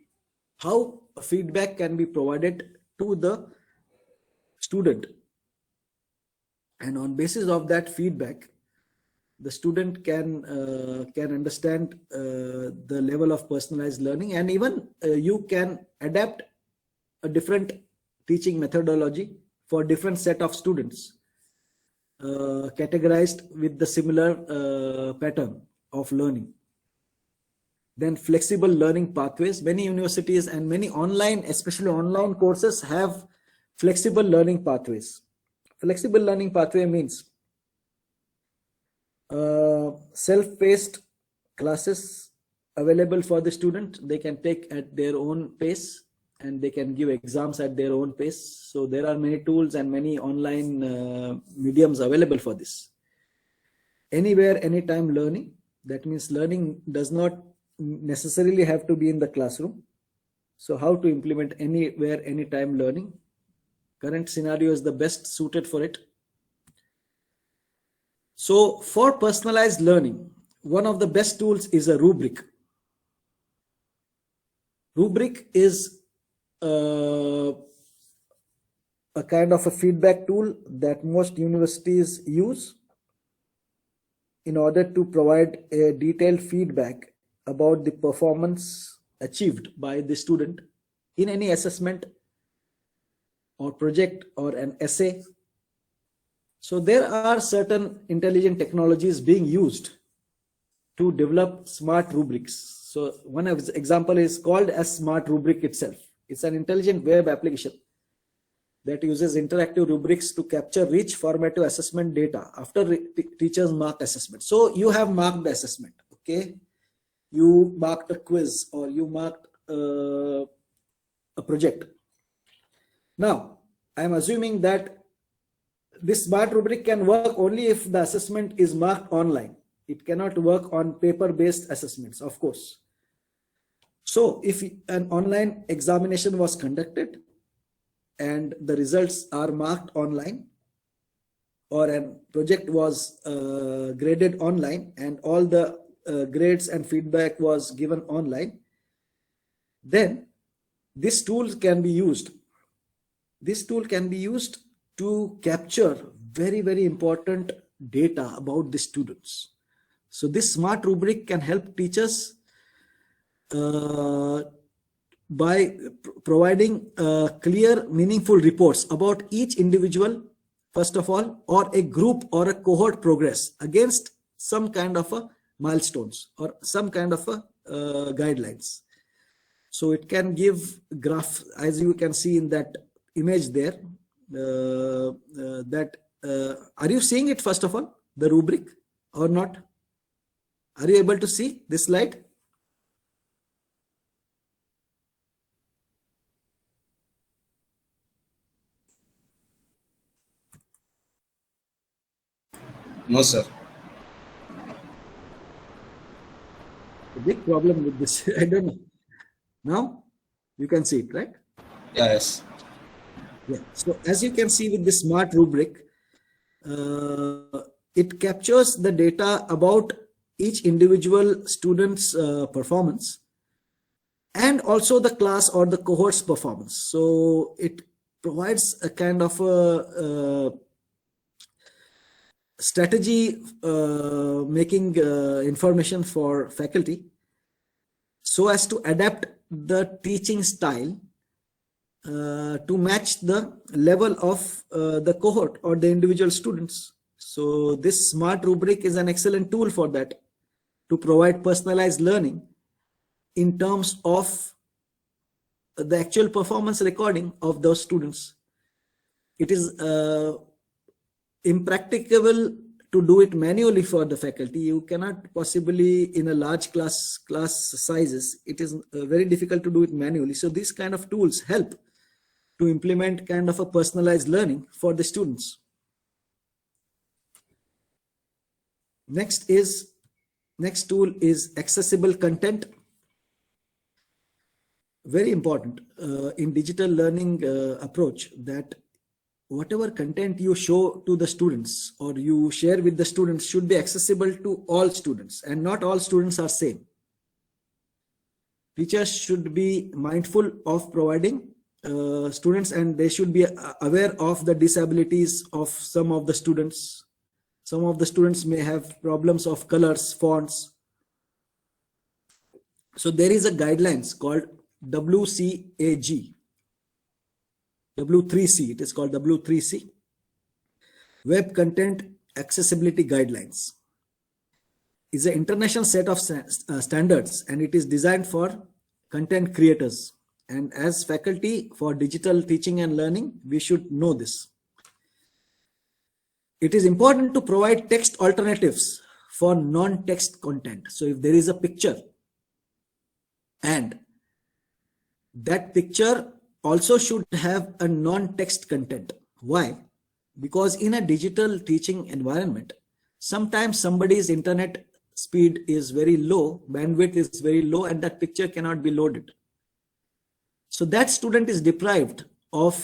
How feedback can be provided to the student, and on basis of that feedback, the student can understand the level of personalized learning, and even you can adapt a different teaching methodology for different set of students categorized with the similar pattern of learning. Then flexible learning pathways. Many universities and many online, especially online courses, have flexible learning pathways. Flexible learning pathway means self-paced classes available for the student. They can take at their own pace and they can give exams at their own pace. So there are many tools and many online mediums available for this. Anywhere, anytime learning. That means learning does not necessarily have to be in the classroom. So how to implement anywhere, anytime learning? Current scenario is the best suited for it. So for personalized learning, one of the best tools is a rubric. Rubric is a kind of a feedback tool that most universities use in order to provide a detailed feedback about the performance achieved by the student in any assessment or project or an essay. So there are certain intelligent technologies being used to develop smart rubrics. So one example is called as Smart Rubric itself. It's an intelligent web application that uses interactive rubrics to capture rich formative assessment data after teachers mark assessment. So you have marked the assessment, okay? You marked a quiz or you marked a project. Now, I'm assuming that this smart rubric can work only if the assessment is marked online. It cannot work on paper-based assessments, of course. So if an online examination was conducted and the results are marked online, or a project was graded online and all the grades and feedback was given online, then this tool can be used. This tool can be used to capture very, very important data about the students. So this smart rubric can help teachers by providing clear, meaningful reports about each individual, first of all, or a group or a cohort progress against some kind of a milestones or some kind of a guidelines. So it can give graph, as you can see in that image there. Are you seeing it, first of all, the rubric, or not? Are you able to see this slide? No, sir. A big problem with this. I don't know. Now you can see it, right? Yes. Yeah. So as you can see with the smart rubric, it captures the data about each individual student's performance and also the class or the cohort's performance. So it provides a kind of a strategy making information for faculty so as to adapt the teaching style to match the level of the cohort or the individual students. So this smart rubric is an excellent tool for that, to provide personalized learning in terms of the actual performance recording of those students. It is impracticable to do it manually for the faculty. You cannot possibly, in a large class sizes, it is very difficult to do it manually. So these kind of tools help to implement kind of a personalized learning for the students. Next tool is accessible content. Very important in digital learning approach, that whatever content you show to the students or you share with the students should be accessible to all students, and not all students are same. Teachers should be mindful of providing students, and they should be aware of the disabilities of some of the students. Some of the students may have problems of colors, fonts. So there is a guidelines called WCAG, W3C, it is called W3C, Web Content Accessibility Guidelines. Is an international set of standards, and it is designed for content creators. And as faculty for digital teaching and learning, we should know this. It is important to provide text alternatives for non-text content. So if there is a picture and that picture also should have a non-text content. Why? Because in a digital teaching environment, sometimes somebody's internet speed is very low, bandwidth is very low, and that picture cannot be loaded. So that student is deprived of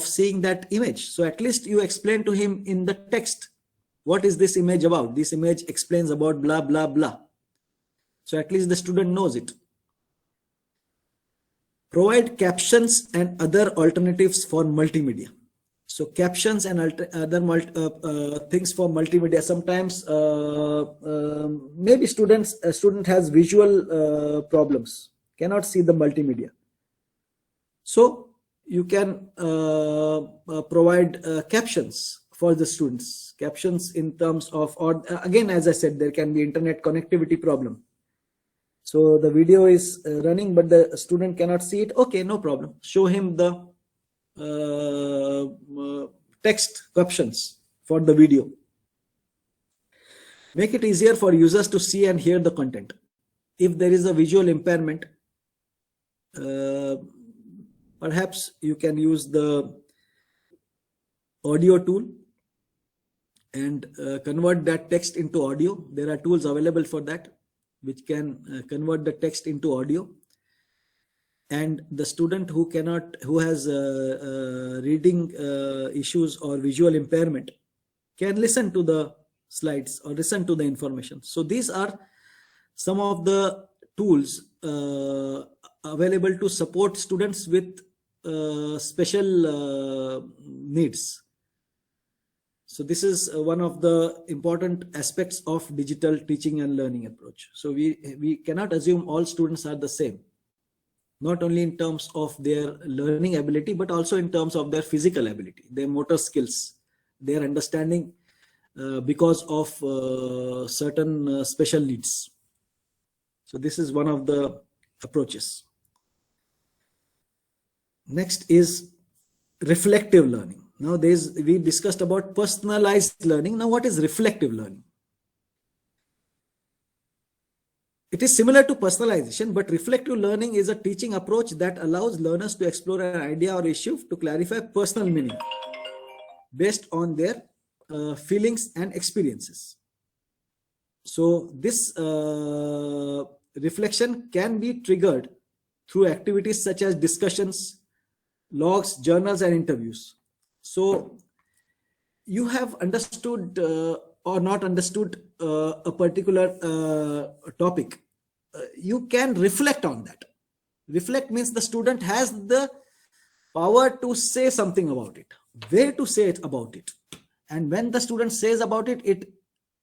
seeing that image. So at least you explain to him in the text, what is this image about? This image explains about blah, blah, blah. So at least the student knows it. Provide captions and other alternatives for multimedia. So captions and other things for multimedia. Sometimes maybe a student has visual problems, cannot see the multimedia. So you can provide captions for the students. Captions in terms of, or again, as I said, there can be internet connectivity problem. So the video is running, but the student cannot see it. Okay, no problem. Show him the text captions for the video. Make it easier for users to see and hear the content. If there is a visual impairment, perhaps you can use the audio tool and convert that text into audio. There are tools available for that, which can convert the text into audio, and the student who has reading issues or visual impairment can listen to the slides or listen to the information. So these are some of the tools available to support students with special needs. So this is one of the important aspects of digital teaching and learning approach. So we cannot assume all students are the same, not only in terms of their learning ability, but also in terms of their physical ability, their motor skills, their understanding because of certain special needs. So this is one of the approaches. Next is reflective learning. Now we discussed about personalized learning. Now what is reflective learning? It is similar to personalization, but reflective learning is a teaching approach that allows learners to explore an idea or issue to clarify personal meaning based on their feelings and experiences. So this reflection can be triggered through activities such as discussions, logs, journals, and interviews. So you have understood or not understood a particular topic. You can reflect on that. Reflect means the student has the power to say something about it, where to say it about it. And when the student says about it,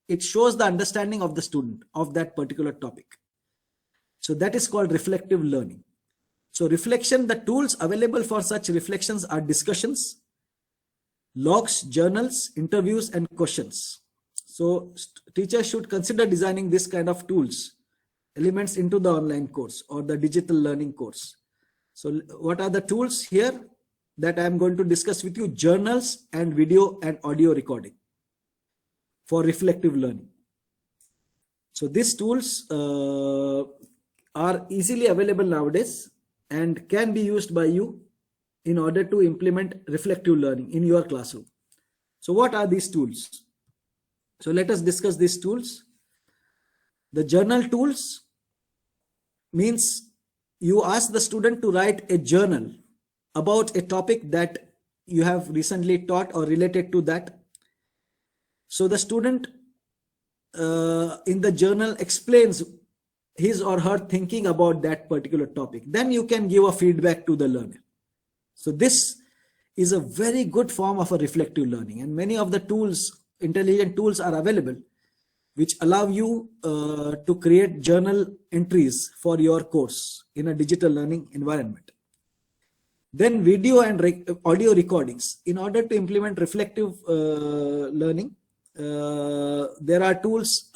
it shows the understanding of the student of that particular topic. So that is called reflective learning. So reflection, the tools available for such reflections are discussions, logs, journals, interviews, and questions. So teachers should consider designing this kind of tools, elements into the online course or the digital learning course. So what are the tools here that I am going to discuss with you? Journals and video and audio recording for reflective learning. So these tools are easily available nowadays and can be used by you in order to implement reflective learning in your classroom. So what are these tools? So let us discuss these tools. The journal tools means you ask the student to write a journal about a topic that you have recently taught or related to that. So the student in the journal explains his or her thinking about that particular topic. Then you can give a feedback to the learner. So this is a very good form of a reflective learning, and many of the tools, intelligent tools, are available which allow you to create journal entries for your course in a digital learning environment. Then video and audio recordings. In order to implement reflective learning, there are tools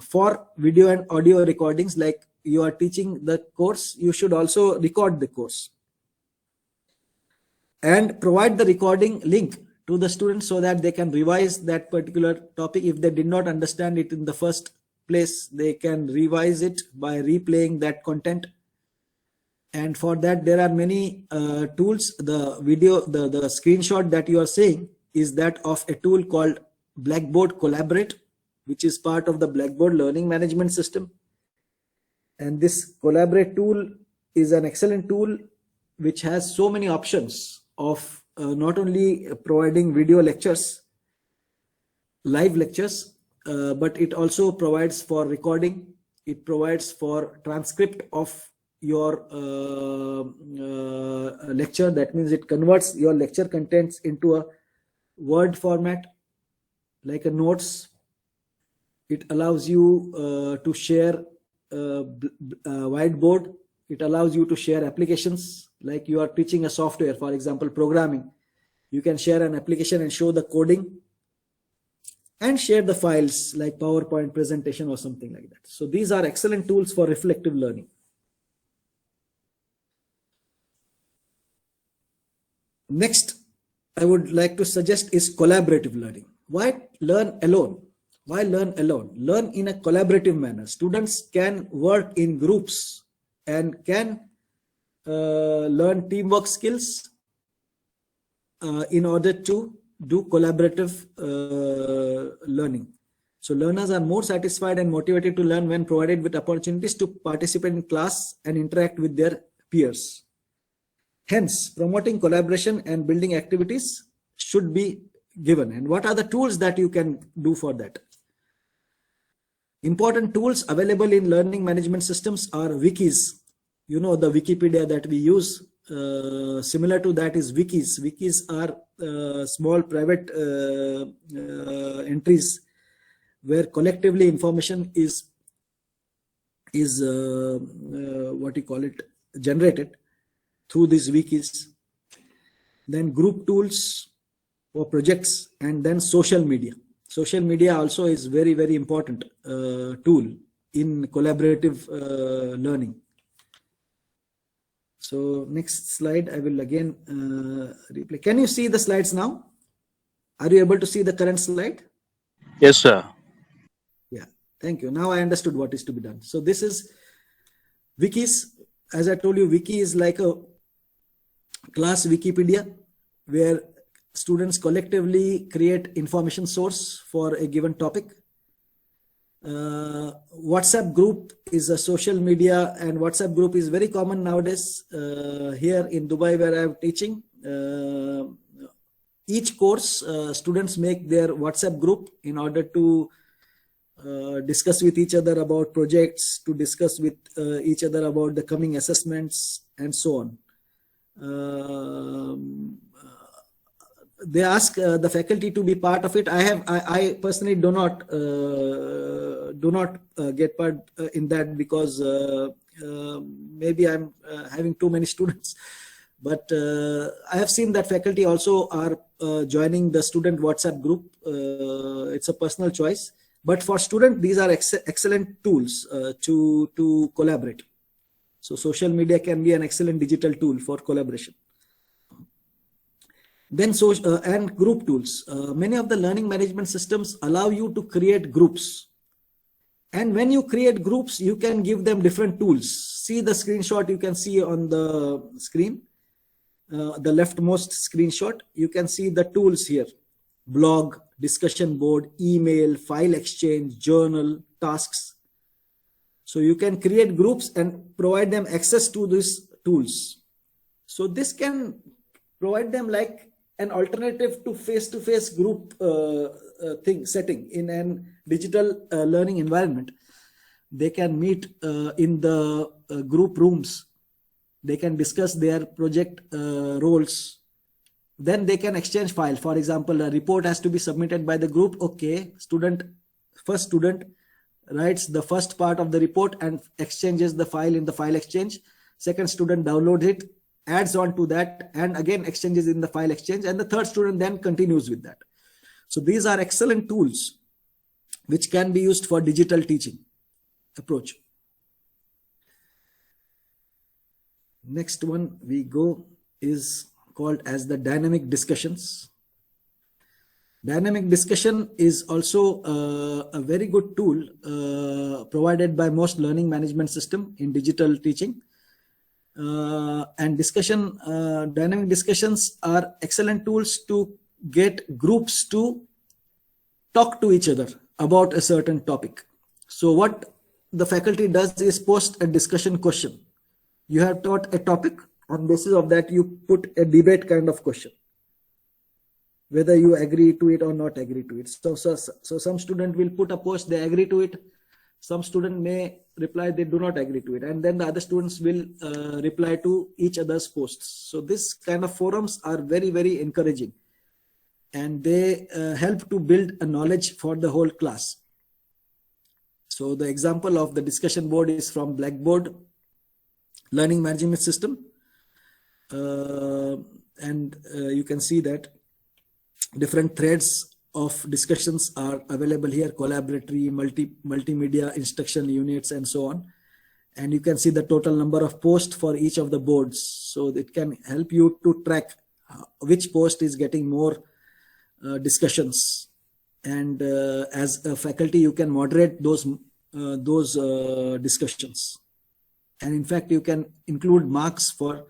for video and audio recordings. Like you are teaching the course, you should also record the course and provide the recording link to the students so that they can revise that particular topic. If they did not understand it in the first place, they can revise it by replaying that content. And for that, there are many tools. The video, the screenshot that you are seeing is that of a tool called Blackboard Collaborate, which is part of the Blackboard learning management system. And this Collaborate tool is an excellent tool which has so many options of not only providing video lectures, live lectures, but it also provides for recording. It provides for transcript of your lecture. That means it converts your lecture contents into a Word format, like a notes. It allows you to share whiteboard. It allows you to share applications, like you are teaching a software, for example, programming. You can share an application and show the coding and share the files like PowerPoint presentation or something like that. So these are excellent tools for reflective learning. Next, I would like to suggest is collaborative learning. Why learn alone? Why learn alone? Learn in a collaborative manner. Students can work in groups and can learn teamwork skills in order to do collaborative learning. So learners are more satisfied and motivated to learn when provided with opportunities to participate in class and interact with their peers. Hence, promoting collaboration and building activities should be given. And what are the tools that you can do for that? Important tools available in learning management systems are wikis. You know, the Wikipedia that we use, similar to that is wikis. Wikis are small private entries where collectively information is what you call it, generated through these wikis. Then group tools for projects, and then social media. Social media also is very, very important tool in collaborative learning. So next slide, I will again replay. Can you see the slides now? Are you able to see the current slide? Yes, sir. Yeah, thank you. Now I understood what is to be done. So this is wikis. As I told you, wiki is like a class Wikipedia where students collectively create information source for a given topic. WhatsApp group is a social media, and WhatsApp group is very common nowadays. Here in Dubai, where I'm teaching, each course students make their WhatsApp group in order to discuss with each other about projects, to discuss with each other about the coming assessments, and so on. they ask the faculty to be part of it. I personally do not get part in that because maybe I'm having too many students. But I have seen that faculty also are joining the student WhatsApp group. It's a personal choice. But for students, these are excellent tools to collaborate. So social media can be an excellent digital tool for collaboration. Then and group tools. Many of the learning management systems allow you to create groups. And when you create groups, you can give them different tools. See the screenshot you can see on the screen. The leftmost screenshot, you can see the tools here: blog, discussion board, email, file exchange, journal, tasks. So you can create groups and provide them access to these tools. So this can provide them like an alternative to face-to-face group setting in an digital learning environment. They can meet in the group rooms. They can discuss their project roles. Then they can exchange file. For example, a report has to be submitted by the group. Okay, first student writes the first part of the report and exchanges the file in the file exchange. Second student downloads it, adds on to that, and again exchanges in the file exchange. And the third student then continues with that. So these are excellent tools which can be used for digital teaching approach. Next one we go is called as the dynamic discussions. Dynamic discussion is also a very good tool provided by most learning management system in digital teaching. And dynamic discussions are excellent tools to get groups to talk to each other about a certain topic. So what the faculty does is post a discussion question. You have taught a topic. On basis of that, you put a debate kind of question, whether you agree to it or not agree to it. So some student will put a post, they agree to it. Some student may reply they do not agree to it. And then the other students will reply to each other's posts. So this kind of forums are very, very encouraging. And they help to build a knowledge for the whole class. So the example of the discussion board is from Blackboard learning management system. And you can see that different threads of discussions are available here: collaboratory, multimedia, instructional units, and so on. And you can see the total number of posts for each of the boards. So it can help you to track which post is getting more discussions. And as a faculty, you can moderate those discussions. And in fact, you can include marks for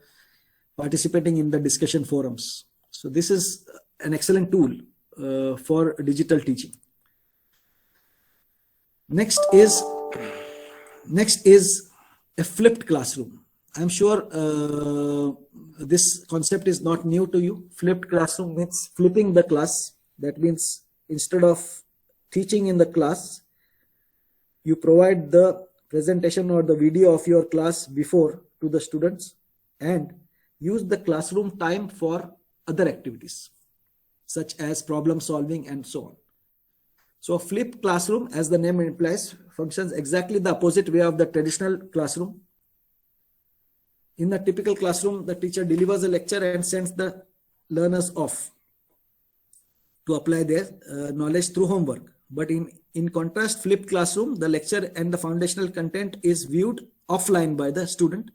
participating in the discussion forums. So this is an excellent tool for digital teaching. Next is a flipped classroom. I'm sure this concept is not new to you. Flipped classroom means flipping the class. That means instead of teaching in the class, you provide the presentation or the video of your class before to the students and use the classroom time for other activities, such as problem solving and so on. So a flipped classroom, as the name implies, functions exactly the opposite way of the traditional classroom. In the typical classroom, the teacher delivers a lecture and sends the learners off to apply their knowledge through homework. But in contrast, flipped classroom, the lecture and the foundational content is viewed offline by the student,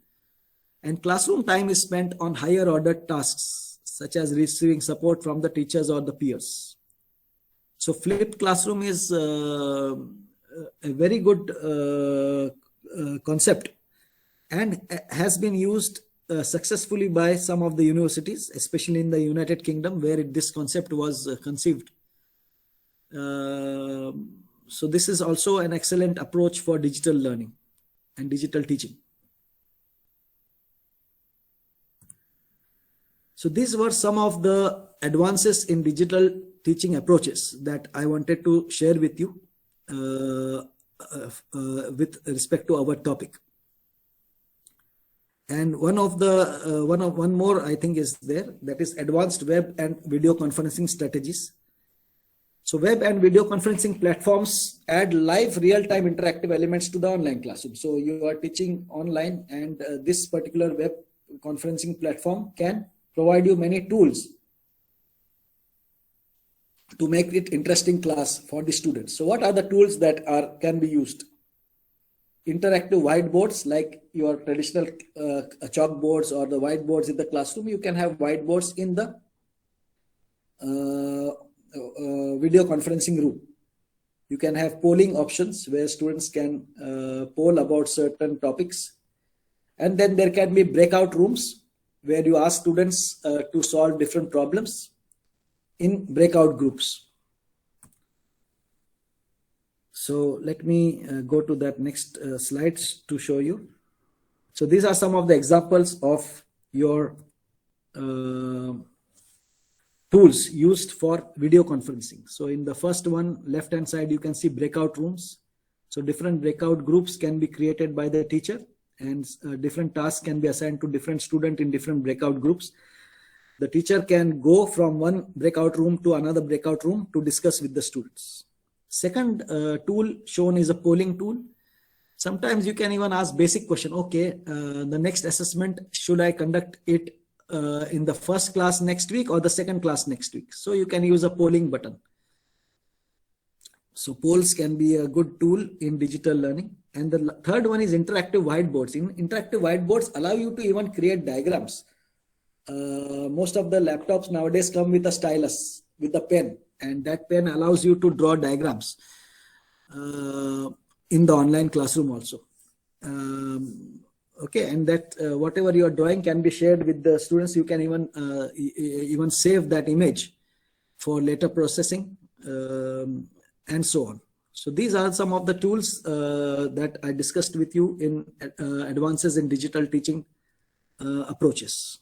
and classroom time is spent on higher order tasks, such as receiving support from the teachers or the peers. So flipped classroom is a very good concept and has been used successfully by some of the universities, especially in the United Kingdom, where this concept was conceived. So this is also an excellent approach for digital learning and digital teaching. So these were some of the advances in digital teaching approaches that I wanted to share with you with respect to our topic. And one more I think is there, that is advanced web and video conferencing strategies. So web and video conferencing platforms add live real-time interactive elements to the online classroom. So you are teaching online, and this particular web conferencing platform can provide you many tools to make it interesting class for the students. So what are the tools that can be used? Interactive whiteboards, like your traditional chalkboards or the whiteboards in the classroom. You can have whiteboards in the video conferencing room. You can have polling options where students can poll about certain topics. And then there can be breakout rooms where you ask students to solve different problems in breakout groups. So let me go to that next slides to show you. So these are some of the examples of your tools used for video conferencing. So in the first one, left-hand side, you can see breakout rooms. So different breakout groups can be created by the teacher, and different tasks can be assigned to different students in different breakout groups. The teacher can go from one breakout room to another breakout room to discuss with the students. Second tool shown is a polling tool. Sometimes you can even ask basic question. Okay, the next assessment, should I conduct it in the first class next week or the second class next week? So you can use a polling button. So polls can be a good tool in digital learning. And the third one is interactive whiteboards. Interactive whiteboards allow you to even create diagrams. Most of the laptops nowadays come with a stylus, with a pen, and that pen allows you to draw diagrams in the online classroom also. Okay, and that whatever you are drawing can be shared with the students. You can even save that image for later processing, and so on. So these are some of the tools that I discussed with you in advances in digital teaching approaches.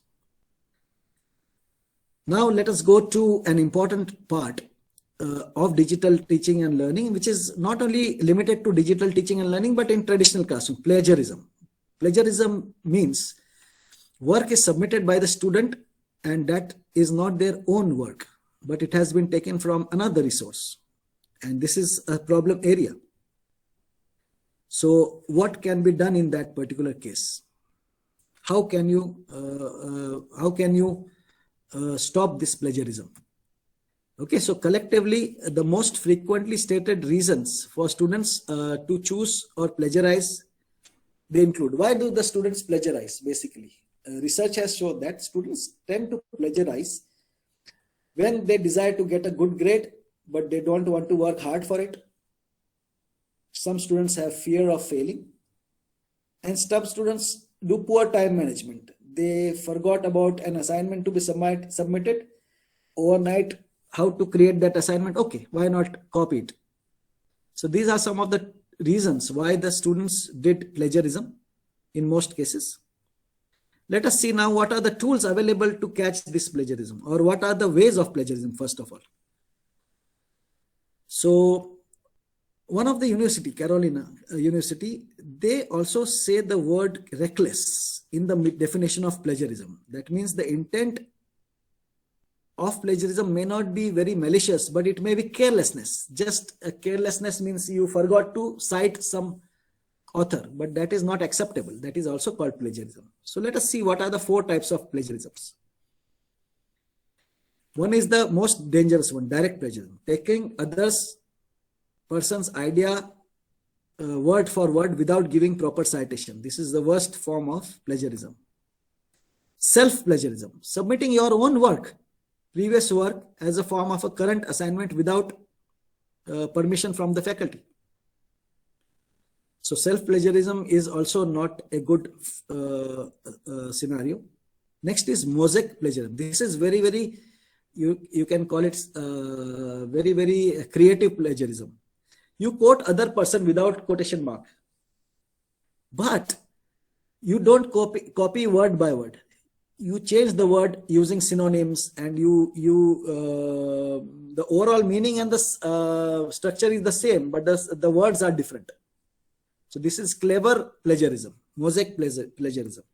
Now let us go to an important part of digital teaching and learning, which is not only limited to digital teaching and learning, but in traditional classroom, plagiarism. Plagiarism means work is submitted by the student and that is not their own work, but it has been taken from another resource. And this is a problem area. So what can be done in that particular case? How can you stop this plagiarism? Okay, so collectively, the most frequently stated reasons for students to choose or plagiarize, they include, why do the students plagiarize? Basically, research has shown that students tend to plagiarize when they desire to get a good grade, but they don't want to work hard for it. Some students have fear of failing, and some students do poor time management. They forgot about an assignment to be submitted overnight, how to create that assignment. Okay, why not copy it? So these are some of the reasons why the students did plagiarism in most cases. Let us see now what are the tools available to catch this plagiarism, or what are the ways of plagiarism, first of all. So one of the university, Carolina University, they also say the word reckless in the definition of plagiarism. That means the intent of plagiarism may not be very malicious, but it may be carelessness. Just a carelessness means you forgot to cite some author, but that is not acceptable. That is also called plagiarism. So let us see what are the 4 types of plagiarisms. One is the most dangerous one, direct plagiarism, taking others person's idea word for word without giving proper citation. This is the worst form of plagiarism. Self-plagiarism, submitting your own work, previous work, as a form of a current assignment without permission from the faculty. So self-plagiarism is also not a good scenario. Next is mosaic plagiarism. This is very, you can call it very creative plagiarism. You quote other person without quotation mark, but you don't copy word by word. You change the word using synonyms, and the overall meaning and the structure is the same, but the words are different. So this is clever plagiarism, mosaic plagiarism.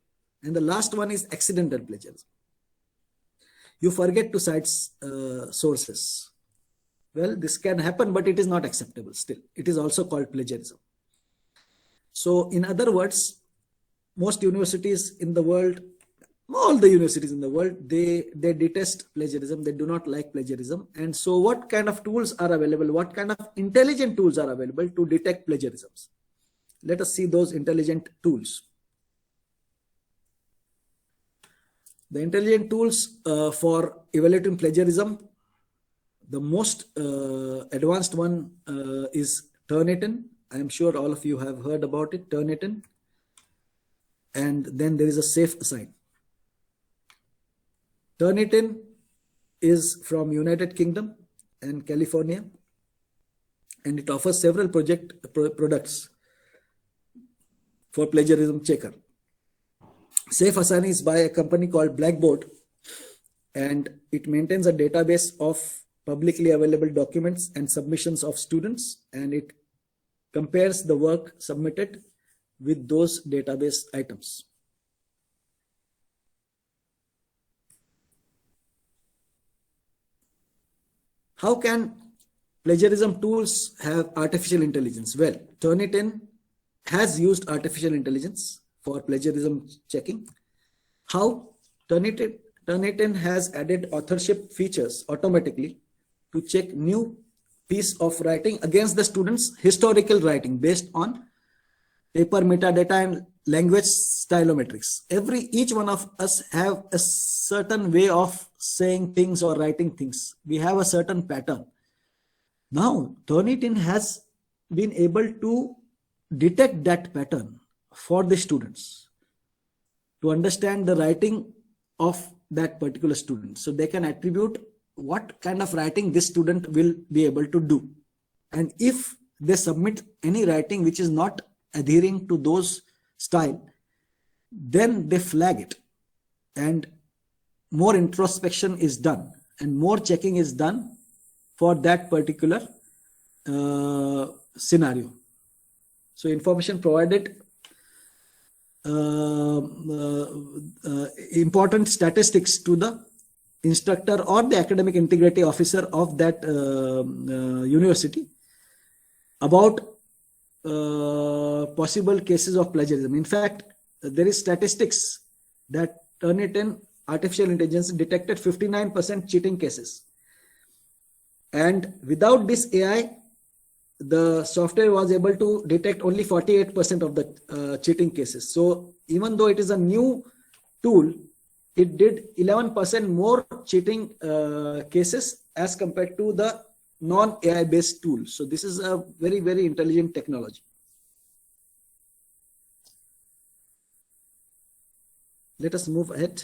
And the last one is accidental plagiarism. You forget to cite sources. Well, this can happen, but it is not acceptable still. It is also called plagiarism. So in other words, most universities in the world, all the universities in the world, they detest plagiarism. They do not like plagiarism. And so what kind of tools are available? What kind of intelligent tools are available to detect plagiarisms? Let us see those intelligent tools. The intelligent tools for evaluating plagiarism, the most advanced one is Turnitin. I am sure all of you have heard about it, Turnitin. And then there is a Safe Assign. Turnitin is from United Kingdom and California, and it offers several products for plagiarism checker. Safe Assign is by a company called Blackboard, and it maintains a database of publicly available documents and submissions of students, and it compares the work submitted with those database items. How can plagiarism tools have artificial intelligence? Well, Turnitin has used artificial intelligence for plagiarism checking. How? Turnitin has added authorship features automatically to check new piece of writing against the student's historical writing based on paper metadata and language stylometrics. Each one of us have a certain way of saying things or writing things. We have a certain pattern. Now, Turnitin has been able to detect that pattern for the students to understand the writing of that particular student. So they can attribute what kind of writing this student will be able to do. And if they submit any writing which is not adhering to those style, then they flag it, and more introspection is done and more checking is done for that particular scenario. So information provided, important statistics to the instructor or the academic integrity officer of that university about possible cases of plagiarism. In fact, there is statistics that Turnitin artificial intelligence detected 59% cheating cases, and without this AI, the software was able to detect only 48% of the cheating cases. So even though it is a new tool, it did 11% more cheating cases as compared to the non-AI based tool. So this is a very, very intelligent technology. Let us move ahead.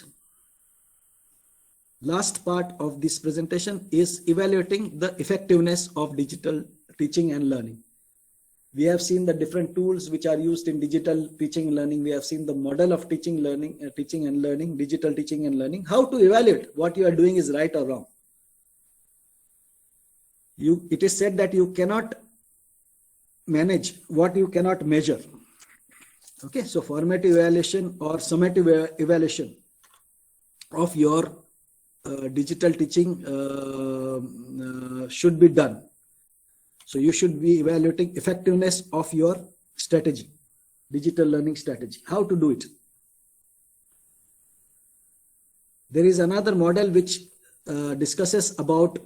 Last part of this presentation is evaluating the effectiveness of digital teaching and learning. We have seen the different tools which are used in digital teaching and learning. We have seen the model of teaching and learning, digital teaching and learning. How to evaluate what you are doing is right or wrong. It is said that you cannot manage what you cannot measure. Okay, so formative evaluation or summative evaluation of your digital teaching should be done. So you should be evaluating effectiveness of your strategy, digital learning strategy. How to do it? There is another model which discusses about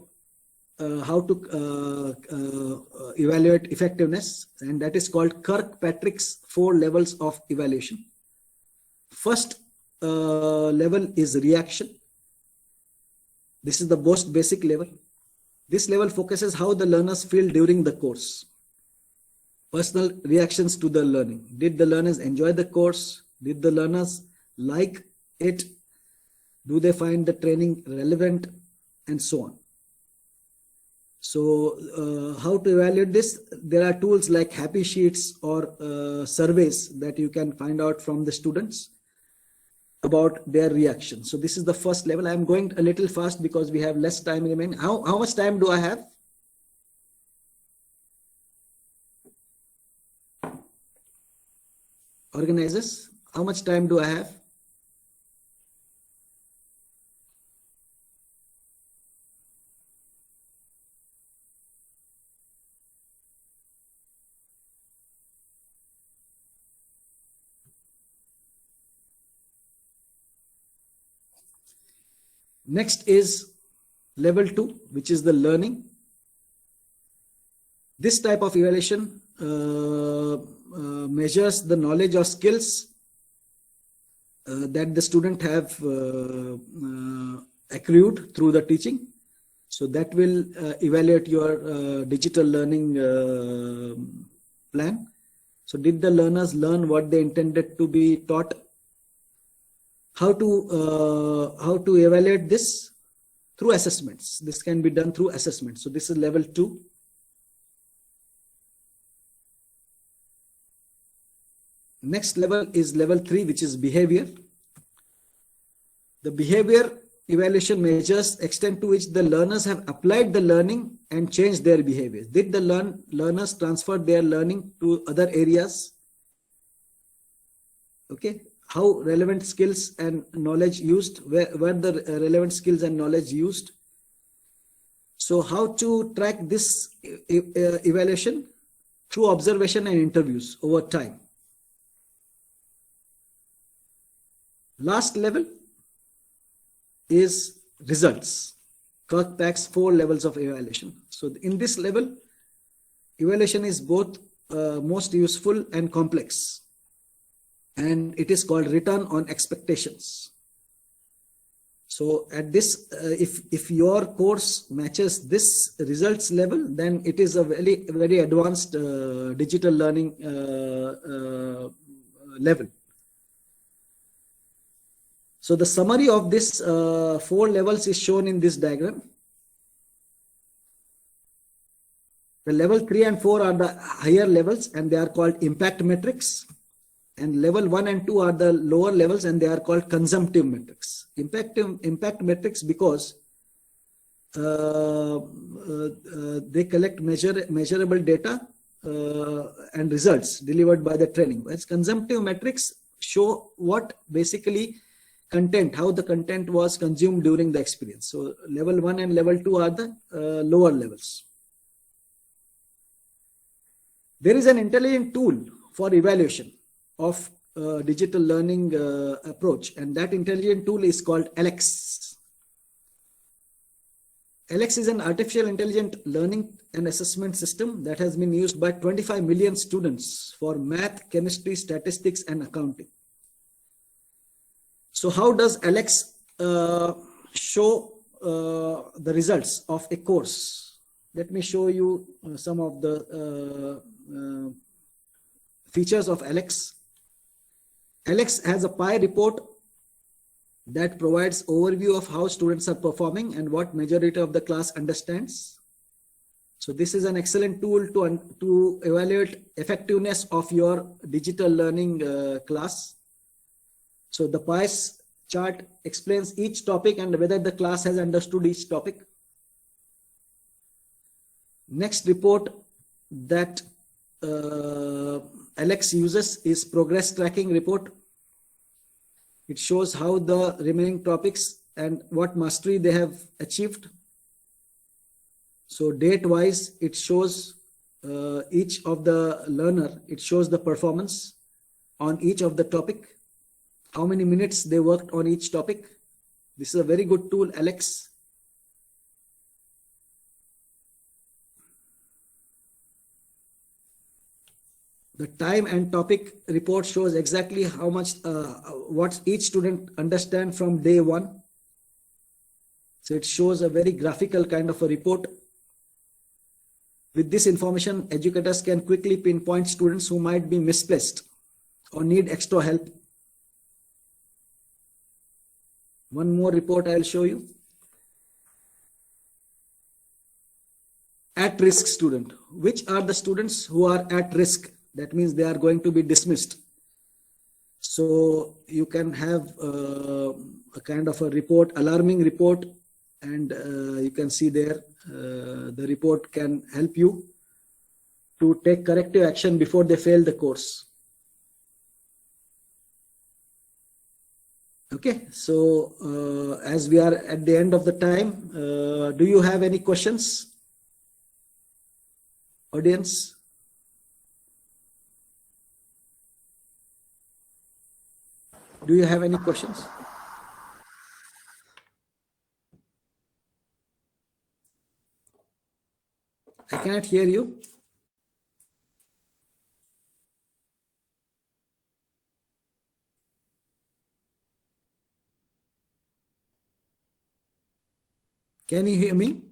how to evaluate effectiveness, and that is called Kirkpatrick's 4 levels of evaluation. First level is reaction. This is the most basic level. This level focuses how the learners feel during the course. Personal reactions to the learning. Did the learners enjoy the course? Did the learners like it? Do they find the training relevant? And so on. So how to evaluate this? There are tools like happy sheets or surveys that you can find out from the students about their reaction. So this is the first level. I am going a little fast because we have less time remaining. How much time do I have? Organizers, how much time do I have? Next is level 2, which is the learning. This type of evaluation measures the knowledge or skills that the student have accrued through the teaching. So that will evaluate your digital learning plan. So did the learners learn what they intended to be taught? How to evaluate this? Through assessments. This can be done through assessments. So this is level 2. Next level is level 3, which is behavior. The behavior evaluation measures extent to which the learners have applied the learning and changed their behaviors. Did the learners transfer their learning to other areas? Okay. How relevant skills and knowledge used? Were the relevant skills and knowledge used? So how to track this evaluation? Through observation and interviews over time. Last level is results. Kirkpatrick's 4 levels of evaluation. So in this level, evaluation is both most useful and complex. And it is called return on expectations. So at this, if your course matches this results level, then it is a very advanced digital learning level. So the summary of this 4 levels is shown in this diagram. The level 3 and 4 are the higher levels and they are called impact metrics. And level 1 and 2 are the lower levels and they are called consumptive metrics. Impact metrics because they collect measurable data and results delivered by the training. Whereas consumptive metrics show what basically content, how the content was consumed during the experience. So level 1 and level 2 are the lower levels. There is an intelligent tool for evaluation of digital learning approach, and that intelligent tool is called Alex. Alex is an artificial intelligent learning and assessment system that has been used by 25 million students for math, chemistry, statistics, and accounting. So how does Alex show the results of a course? Let me show you some of the features of Alex. Alex has a pie report that provides overview of how students are performing and what majority of the class understands. So this is an excellent tool to evaluate effectiveness of your digital learning class. So the pies chart explains each topic and whether the class has understood each topic. Next report that Alex uses is progress tracking report. It shows how the remaining topics and what mastery they have achieved. So date wise, it shows each of the learner, it shows the performance on each of the topic, how many minutes they worked on each topic. This is a very good tool, Alex. The time and topic report shows exactly how much, what each student understand from day 1. So it shows a very graphical kind of a report. With this information, educators can quickly pinpoint students who might be misplaced or need extra help. One more report I'll show you. At-risk student. Which are the students who are at risk? That means they are going to be dismissed. So you can have a kind of a report, alarming report, and you can see there the report can help you to take corrective action before they fail the course. Okay, so as we are at the end of the time, do you have any questions, audience? Do you have any questions? I cannot hear you. Can you hear me?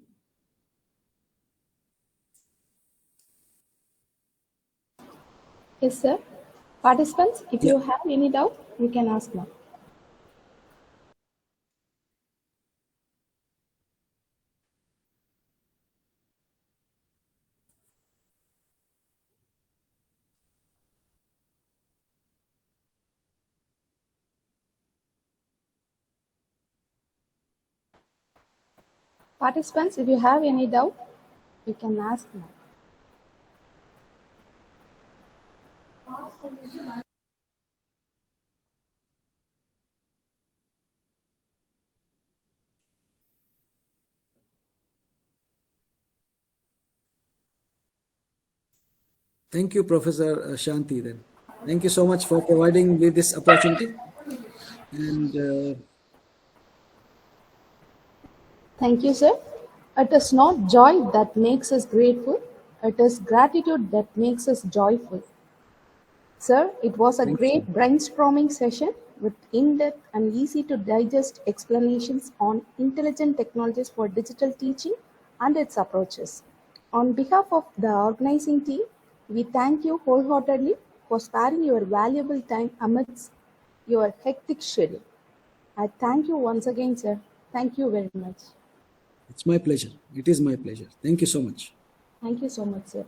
Yes, sir. Participants, if Yeah. you have any doubt, you can ask now. Participants, if you have any doubt, you can ask now. Thank you, Professor Shanti. Then, thank you so much for providing me this opportunity. And Thank you, sir. It is not joy that makes us grateful, it is gratitude that makes us joyful. Sir, it was a thank great you. brainstorming session with in-depth and easy to digest explanations on intelligent technologies for digital teaching and its approaches. On behalf of the organizing team, we thank you wholeheartedly for sparing your valuable time amidst your hectic schedule. I thank you once again, sir. Thank you very much. It's my pleasure. It is my pleasure. Thank you so much. Thank you so much, sir.